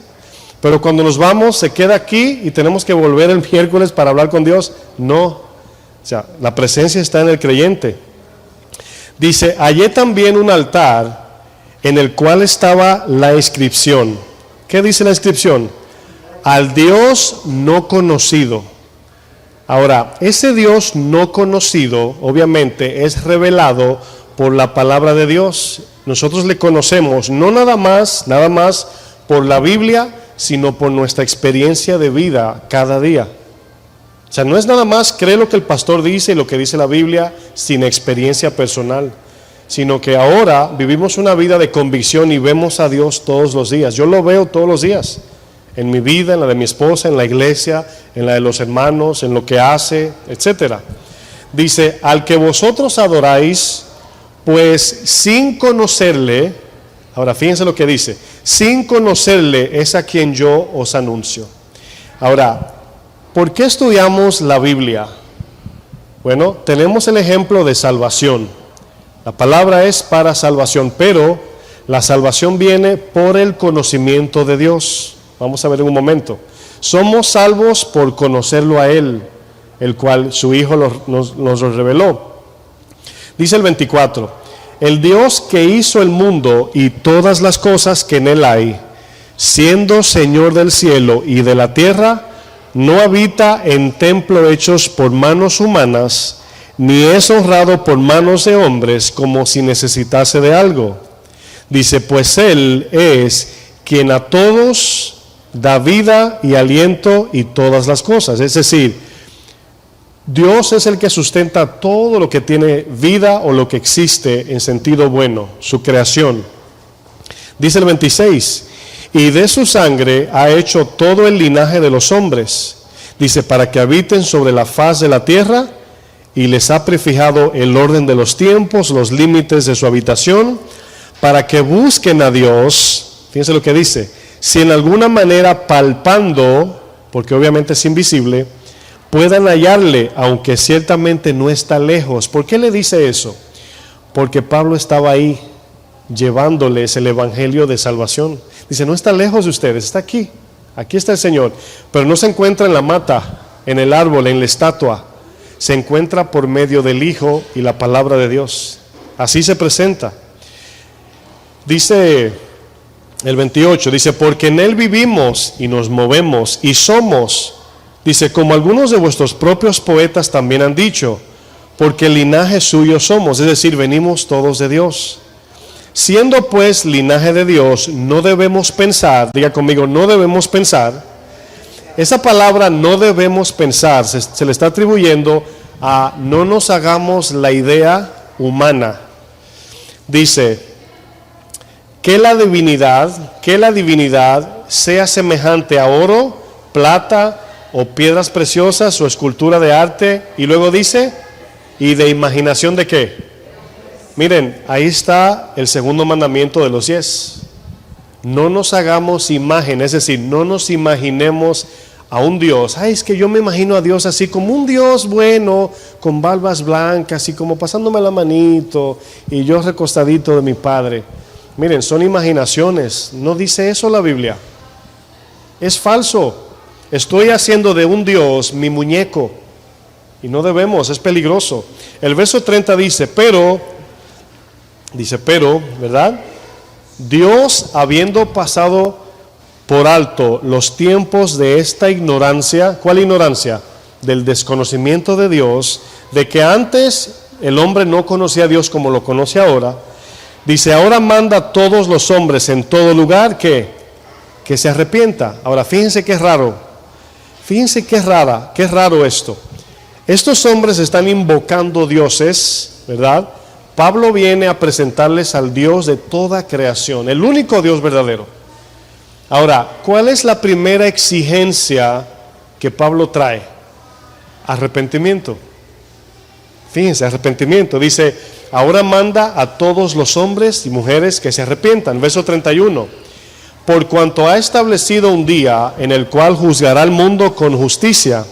Pero cuando nos vamos, ¿se queda aquí y tenemos que volver el miércoles para hablar con Dios? No. O sea, la presencia está en el creyente. Dice, hallé también un altar en el cual estaba la inscripción. ¿Qué dice la inscripción? Al Dios no conocido. Ahora, ese Dios no conocido, obviamente, es revelado por la palabra de Dios. Nosotros le conocemos no nada más por la Biblia, sino por nuestra experiencia de vida cada día. O sea, no es nada más creer lo que el pastor dice y lo que dice la Biblia sin experiencia personal, sino que ahora vivimos una vida de convicción y vemos a Dios todos los días. Yo lo veo todos los días, en mi vida, en la de mi esposa, en la iglesia, en la de los hermanos, en lo que hace, etcétera. Dice, al que vosotros adoráis, pues sin conocerle, ahora fíjense lo que dice, sin conocerle es a quien yo os anuncio. Ahora, ¿por qué estudiamos la Biblia? Bueno, tenemos el ejemplo de salvación. La palabra es para salvación, pero la salvación viene por el conocimiento de Dios. Vamos a ver en un momento. Somos salvos por conocerlo a Él, el cual su Hijo nos lo reveló. Dice el 24, el Dios que hizo el mundo y todas las cosas que en él hay, siendo Señor del cielo y de la tierra, no habita en templos hechos por manos humanas, ni es honrado por manos de hombres como si necesitase de algo. Dice, pues Él es quien a todos da vida y aliento y todas las cosas. Es decir, Dios es el que sustenta todo lo que tiene vida o lo que existe en sentido bueno, su creación. Dice el 26, y de su sangre ha hecho todo el linaje de los hombres. Dice, para que habiten sobre la faz de la tierra, y les ha prefijado el orden de los tiempos, los límites de su habitación, para que busquen a Dios. Fíjense lo que dice, si en alguna manera palpando, porque obviamente es invisible, puedan hallarle, aunque ciertamente no está lejos. ¿Por qué le dice eso? Porque Pablo estaba ahí llevándoles el evangelio de salvación. Dice, no está lejos de ustedes, está aquí. Aquí está el Señor, pero no se encuentra en la mata, en el árbol, en la estatua. Se encuentra por medio del Hijo y la palabra de Dios. Así se presenta. Dice el 28, dice, porque en Él vivimos y nos movemos y somos. Dice, como algunos de vuestros propios poetas también han dicho, porque el linaje suyo somos, es decir, venimos todos de Dios. Siendo pues linaje de Dios, no debemos pensar, diga conmigo, no debemos pensar. Esa palabra no debemos pensar, se le está atribuyendo a no nos hagamos la idea humana. Dice, que la divinidad sea semejante a oro, plata o piedras preciosas o escultura de arte, y luego dice, ¿y de imaginación de qué? Miren, ahí está el segundo mandamiento de los 10. No nos hagamos imagen, es decir, no nos imaginemos a un Dios. Ay, es que yo me imagino a Dios así como un Dios bueno, con barbas blancas y como pasándome la manito y yo recostadito de mi Padre. Miren, son imaginaciones, no dice eso la Biblia. Es falso. Estoy haciendo de un Dios mi muñeco y no debemos, es peligroso. El verso 30 dice, pero, ¿verdad? Dios, habiendo pasado por alto los tiempos de esta ignorancia, ¿cuál ignorancia? Del desconocimiento de Dios, de que antes el hombre no conocía a Dios como lo conoce ahora. Dice, ahora manda a todos los hombres en todo lugar que se arrepienta. Ahora fíjense que es raro. Fíjense qué raro esto. Estos hombres están invocando dioses, ¿verdad? Pablo viene a presentarles al Dios de toda creación, el único Dios verdadero. Ahora, ¿cuál es la primera exigencia que Pablo trae? Arrepentimiento. Fíjense, arrepentimiento. Dice, ahora manda a todos los hombres y mujeres que se arrepientan. Verso 31. Por cuanto ha establecido un día en el cual juzgará al mundo con justicia.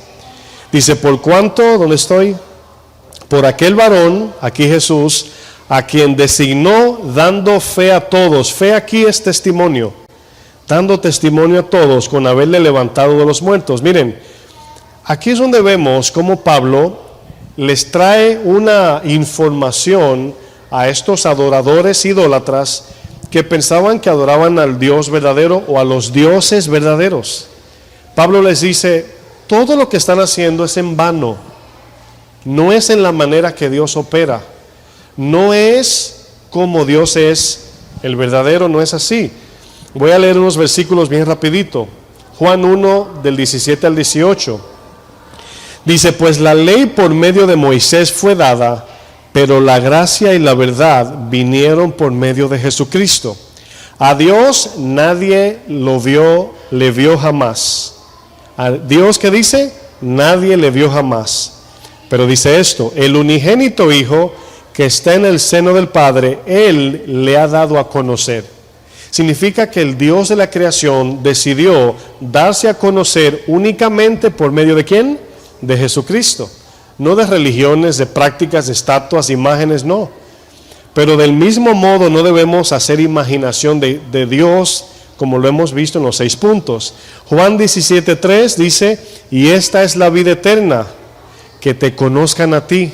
Dice, por cuanto, ¿dónde estoy? Por aquel varón, aquí Jesús, a quien designó dando fe a todos. Fe aquí es testimonio. Dando testimonio a todos con haberle levantado de los muertos. Miren, aquí es donde vemos cómo Pablo les trae una información a estos adoradores idólatras que pensaban que adoraban al Dios verdadero o a los dioses verdaderos. Pablo les dice, todo lo que están haciendo es en vano, no es en la manera que Dios opera, no es como Dios es, el verdadero no es así. Voy a leer unos versículos bien rapidito. Juan 1 del 17 al 18. Dice, pues la ley por medio de Moisés fue dada, pero la gracia y la verdad vinieron por medio de Jesucristo. A Dios nadie le vio jamás. A Dios, ¿qué dice? Nadie le vio jamás. Pero dice esto, el unigénito Hijo que está en el seno del Padre, Él le ha dado a conocer. Significa que el Dios de la creación decidió darse a conocer únicamente por medio de ¿quién? De Jesucristo. No de religiones, de prácticas, de estatuas, imágenes, no. Pero del mismo modo no debemos hacer imaginación de Dios como lo hemos visto en los 6 puntos. Juan 17:3 dice, y esta es la vida eterna, que te conozcan a ti,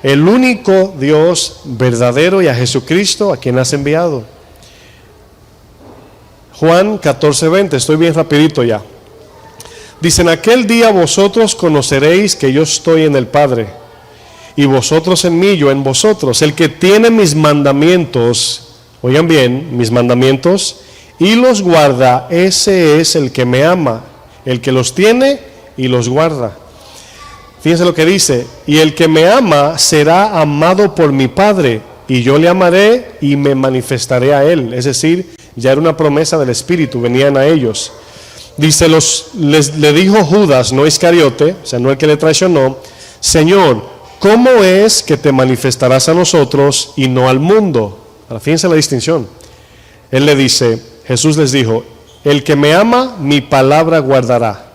el único Dios verdadero, y a Jesucristo a quien has enviado. Juan 14:20, estoy bien rapidito ya. Dice, en aquel día vosotros conoceréis que yo estoy en el Padre, y vosotros en mí, yo en vosotros. El que tiene mis mandamientos, oigan bien, mis mandamientos, y los guarda, ese es el que me ama. El que los tiene y los guarda. Fíjense lo que dice, y el que me ama será amado por mi Padre, y yo le amaré y me manifestaré a él. Es decir, ya era una promesa del Espíritu, venían a ellos. Dice, le dijo Judas, no Iscariote, o sea, no el que le traicionó, Señor, ¿cómo es que te manifestarás a nosotros y no al mundo? Ahora, fíjense la distinción. Él le dice, Jesús les dijo, el que me ama, mi palabra guardará.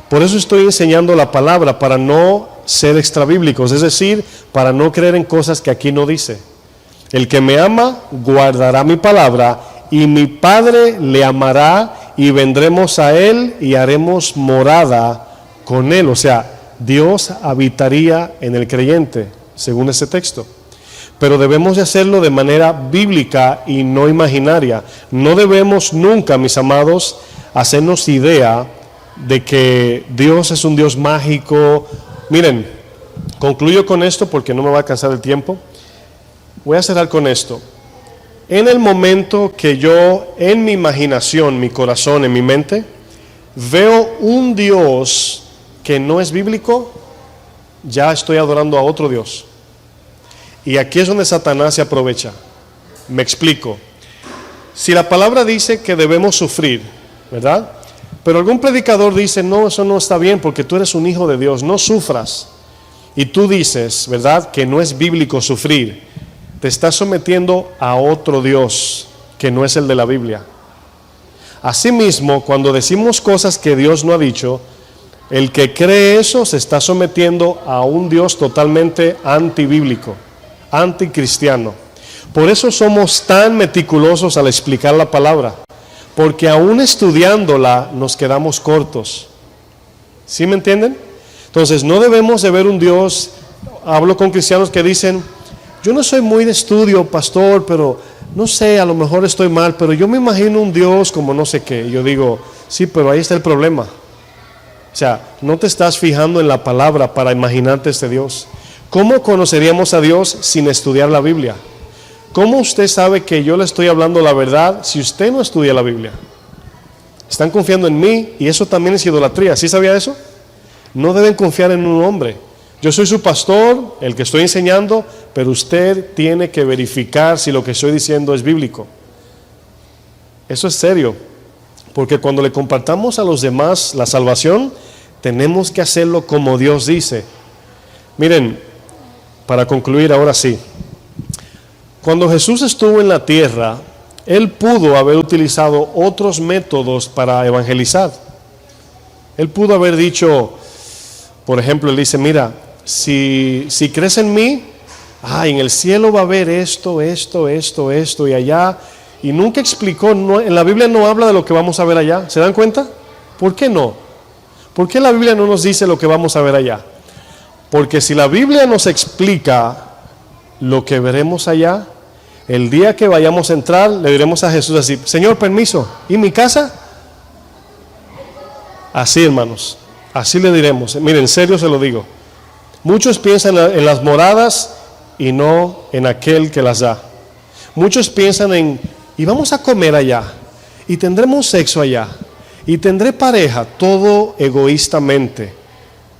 Por eso estoy enseñando la palabra, para no ser extrabíblicos, es decir, para no creer en cosas que aquí no dice. El que me ama, guardará mi palabra, y mi Padre le amará, y vendremos a él y haremos morada con él. O sea, Dios habitaría en el creyente, según ese texto. Pero debemos de hacerlo de manera bíblica y no imaginaria. No debemos nunca, mis amados, hacernos idea de que Dios es un Dios mágico. Miren, concluyo con esto porque no me va a alcanzar el tiempo. Voy a cerrar con esto. En el momento que yo, en mi imaginación, mi corazón, en mi mente, veo un Dios que no es bíblico, ya estoy adorando a otro Dios. Y aquí es donde Satanás se aprovecha. Me explico. Si la palabra dice que debemos sufrir, ¿verdad? Pero algún predicador dice, no, eso no está bien porque tú eres un hijo de Dios, no sufras. Y tú dices, ¿verdad?, que no es bíblico sufrir. Te estás sometiendo a otro Dios que no es el de la Biblia. Asimismo, cuando decimos cosas que Dios no ha dicho, el que cree eso se está sometiendo a un Dios totalmente antibíblico, anticristiano. Por eso somos tan meticulosos al explicar la palabra, porque aún estudiándola nos quedamos cortos. ¿Sí me entienden? Entonces no debemos de ver un Dios. Hablo con cristianos que dicen, yo no soy muy de estudio, pastor, pero no sé, a lo mejor estoy mal, pero yo me imagino un Dios como no sé qué. Yo digo, sí, pero ahí está el problema. O sea, no te estás fijando en la palabra para imaginarte este Dios. ¿Cómo conoceríamos a Dios sin estudiar la Biblia? ¿Cómo usted sabe que yo le estoy hablando la verdad si usted no estudia la Biblia? Están confiando en mí y eso también es idolatría. ¿Sí sabía eso? No deben confiar en un hombre. Yo soy su pastor, el que estoy enseñando, pero usted tiene que verificar si lo que estoy diciendo es bíblico. Eso es serio, porque cuando le compartamos a los demás la salvación, tenemos que hacerlo como Dios dice. Miren, para concluir ahora sí, cuando Jesús estuvo en la tierra, Él pudo haber utilizado otros métodos para evangelizar. Él pudo haber dicho, por ejemplo, Él dice, mira, si crees en mí, en el cielo va a haber esto y allá. Y nunca explicó, en la Biblia no habla de lo que vamos a ver allá. ¿Se dan cuenta? ¿Por qué no? ¿Por qué la Biblia no nos dice lo que vamos a ver allá? Porque si la Biblia nos explica lo que veremos allá, el día que vayamos a entrar, le diremos a Jesús así, Señor, permiso, ¿y mi casa? Así, hermanos, así le diremos. Miren, en serio se lo digo. Muchos piensan en las moradas y no en aquel que las da. Muchos piensan y vamos a comer allá, y tendremos sexo allá, y tendré pareja, todo egoístamente.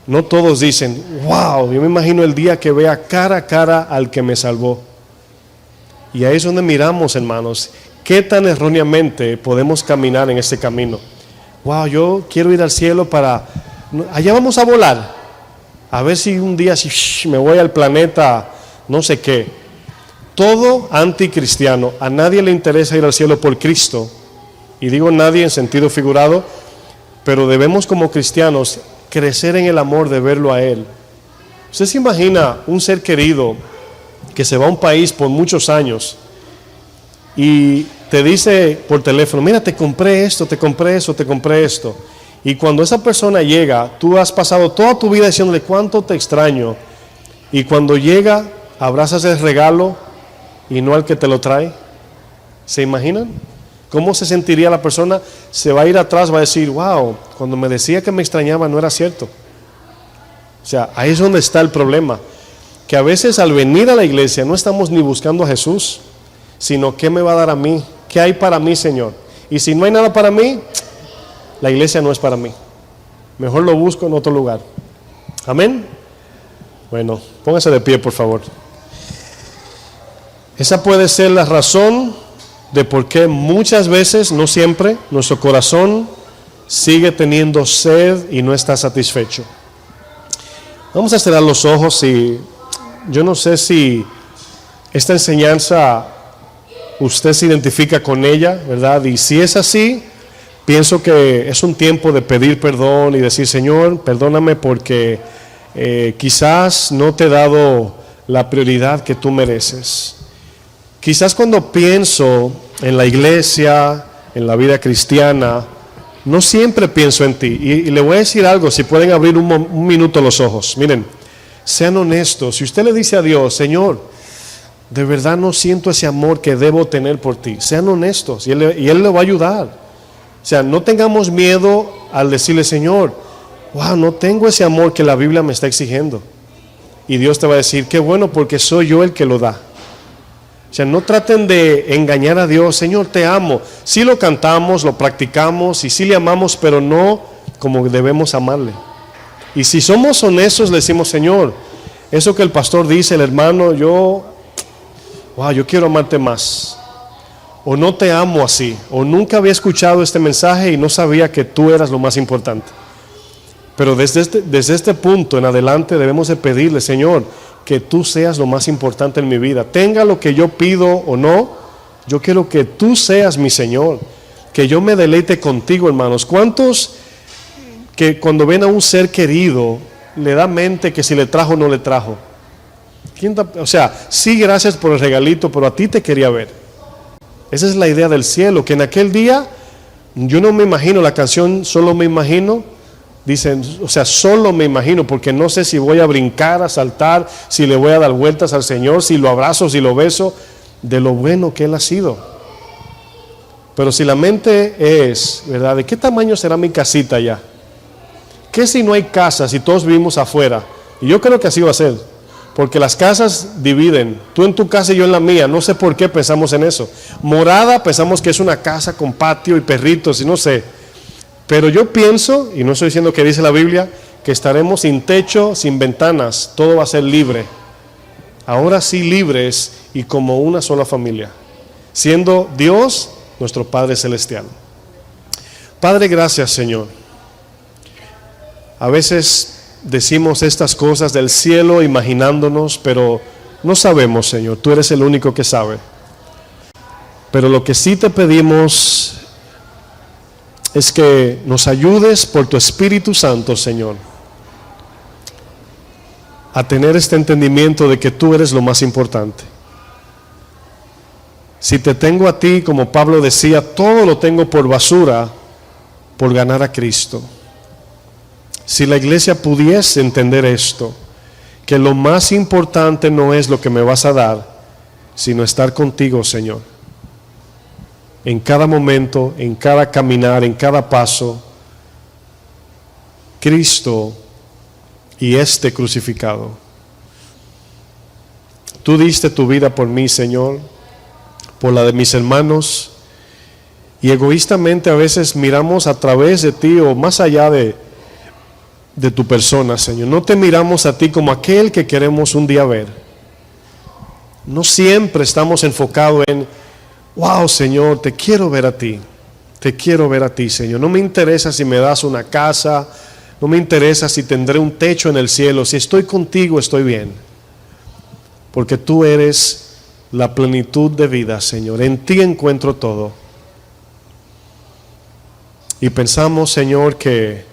No todos dicen, wow, yo me imagino el día que vea cara a cara al que me salvó. Y ahí es donde miramos, hermanos, qué tan erróneamente podemos caminar en ese camino. Wow, yo quiero ir al cielo allá vamos a volar, a ver si un día me voy al planeta, no sé qué. Todo anticristiano, a nadie le interesa ir al cielo por Cristo, y digo nadie en sentido figurado, pero debemos como cristianos crecer en el amor de verlo a Él. ¿Usted se imagina un ser querido que se va a un país por muchos años y te dice por teléfono, mira, te compré esto, te compré eso, te compré esto? Y cuando esa persona llega, tú has pasado toda tu vida diciéndole cuánto te extraño, y cuando llega, abrazas el regalo y no al que te lo trae. ¿Se imaginan? ¿Cómo se sentiría la persona? Se va a ir atrás, va a decir, wow, cuando me decía que me extrañaba no era cierto. O sea, ahí es donde está el problema, que a veces al venir a la iglesia no estamos ni buscando a Jesús, sino ¿qué me va a dar a mí? ¿Qué hay para mí, Señor? Y si no hay nada para mí, la iglesia no es para mí. Mejor lo busco en otro lugar. Amén. Bueno, póngase de pie, por favor. Esa puede ser la razón de por qué muchas veces, no siempre, nuestro corazón sigue teniendo sed y no está satisfecho. Vamos a cerrar los ojos y yo no sé si esta enseñanza usted se identifica con ella, ¿verdad? Y si es así, pienso que es un tiempo de pedir perdón y decir, Señor, perdóname porque quizás no te he dado la prioridad que tú mereces. Quizás cuando pienso en la iglesia, en la vida cristiana, no siempre pienso en ti. Y le voy a decir algo, si pueden abrir un minuto los ojos. Miren, sean honestos. Si usted le dice a Dios, Señor, de verdad no siento ese amor que debo tener por ti, sean honestos y Él le va a ayudar. O sea, no tengamos miedo al decirle, Señor, wow, no tengo ese amor que la Biblia me está exigiendo. Y Dios te va a decir, qué bueno, porque soy yo el que lo da. O sea, no traten de engañar a Dios, Señor, te amo. Sí lo cantamos, lo practicamos y sí le amamos, pero no como debemos amarle. Y si somos honestos, le decimos, Señor, eso que el pastor dice, el hermano, yo quiero amarte más. O no te amo así, o nunca había escuchado este mensaje y no sabía que tú eras lo más importante. Pero desde este punto en adelante debemos de pedirle, Señor, que tú seas lo más importante en mi vida. Tenga lo que yo pido o no, yo quiero que tú seas mi Señor, que yo me deleite contigo, hermanos. ¿Cuántos que cuando ven a un ser querido le da mente que si le trajo o no le trajo? O sea, sí, gracias por el regalito, pero a ti te quería ver. Esa es la idea del cielo, que en aquel día, yo no me imagino la canción, solo me imagino, dicen, o sea, solo me imagino, porque no sé si voy a brincar, a saltar, si le voy a dar vueltas al Señor, si lo abrazo, si lo beso, de lo bueno que Él ha sido. Pero si la mente es, ¿verdad? ¿De qué tamaño será mi casita allá? ¿Qué si no hay casas y todos vivimos afuera? Y yo creo que así va a ser. Porque las casas dividen, tú en tu casa y yo en la mía, no sé por qué pensamos en eso. Morada pensamos que es una casa con patio y perritos y no sé. Pero yo pienso, y no estoy diciendo que dice la Biblia, que estaremos sin techo, sin ventanas, todo va a ser libre. Ahora sí libres y como una sola familia, siendo Dios nuestro Padre Celestial. Padre, gracias, Señor. A veces decimos estas cosas del cielo imaginándonos, pero no sabemos, Señor. Tú eres el único que sabe. Pero lo que sí te pedimos es que nos ayudes por tu Espíritu Santo, Señor, a tener este entendimiento de que tú eres lo más importante. Si te tengo a ti, como Pablo decía, todo lo tengo por basura por ganar a Cristo. Si la iglesia pudiese entender esto, que lo más importante no es lo que me vas a dar, sino estar contigo, Señor, en cada momento, en cada caminar, en cada paso, Cristo y este crucificado. Tú diste tu vida por mí, Señor, por la de mis hermanos, y egoístamente a veces miramos a través de ti o más allá de tu persona, Señor. No te miramos a ti como aquel que queremos un día ver. No siempre estamos enfocados en, wow, Señor, te quiero ver a ti. Te quiero ver a ti, Señor. No me interesa si me das una casa, no me interesa si tendré un techo en el cielo. Si estoy contigo, estoy bien. Porque tú eres la plenitud de vida, Señor. En ti encuentro todo. Y pensamos, Señor, que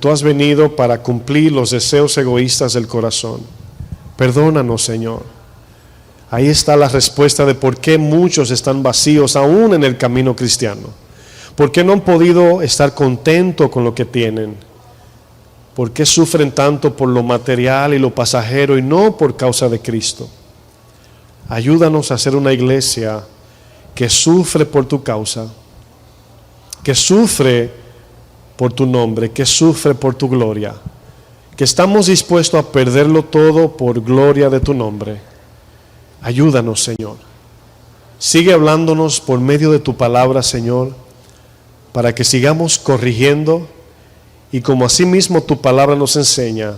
tú has venido para cumplir los deseos egoístas del corazón. Perdónanos, Señor. Ahí está la respuesta de por qué muchos están vacíos aún en el camino cristiano. ¿Por qué no han podido estar contentos con lo que tienen? ¿Por qué sufren tanto por lo material y lo pasajero y no por causa de Cristo? Ayúdanos a ser una iglesia que sufre por tu causa, que sufre por tu nombre, que sufre por tu gloria, que estamos dispuestos a perderlo todo por gloria de tu nombre. Ayúdanos, Señor. Sigue hablándonos por medio de tu palabra, Señor, para que sigamos corrigiendo y como asimismo tu palabra nos enseña.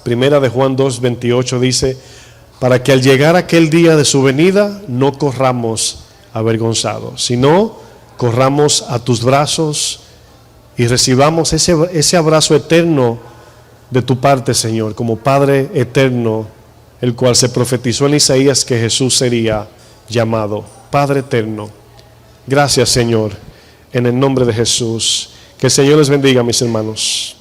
Primera de Juan 2:28 dice, para que al llegar aquel día de su venida no corramos avergonzados, sino corramos a tus brazos y recibamos ese abrazo eterno de tu parte, Señor, como Padre eterno, el cual se profetizó en Isaías que Jesús sería llamado Padre eterno. Gracias, Señor, en el nombre de Jesús. Que el Señor les bendiga, mis hermanos.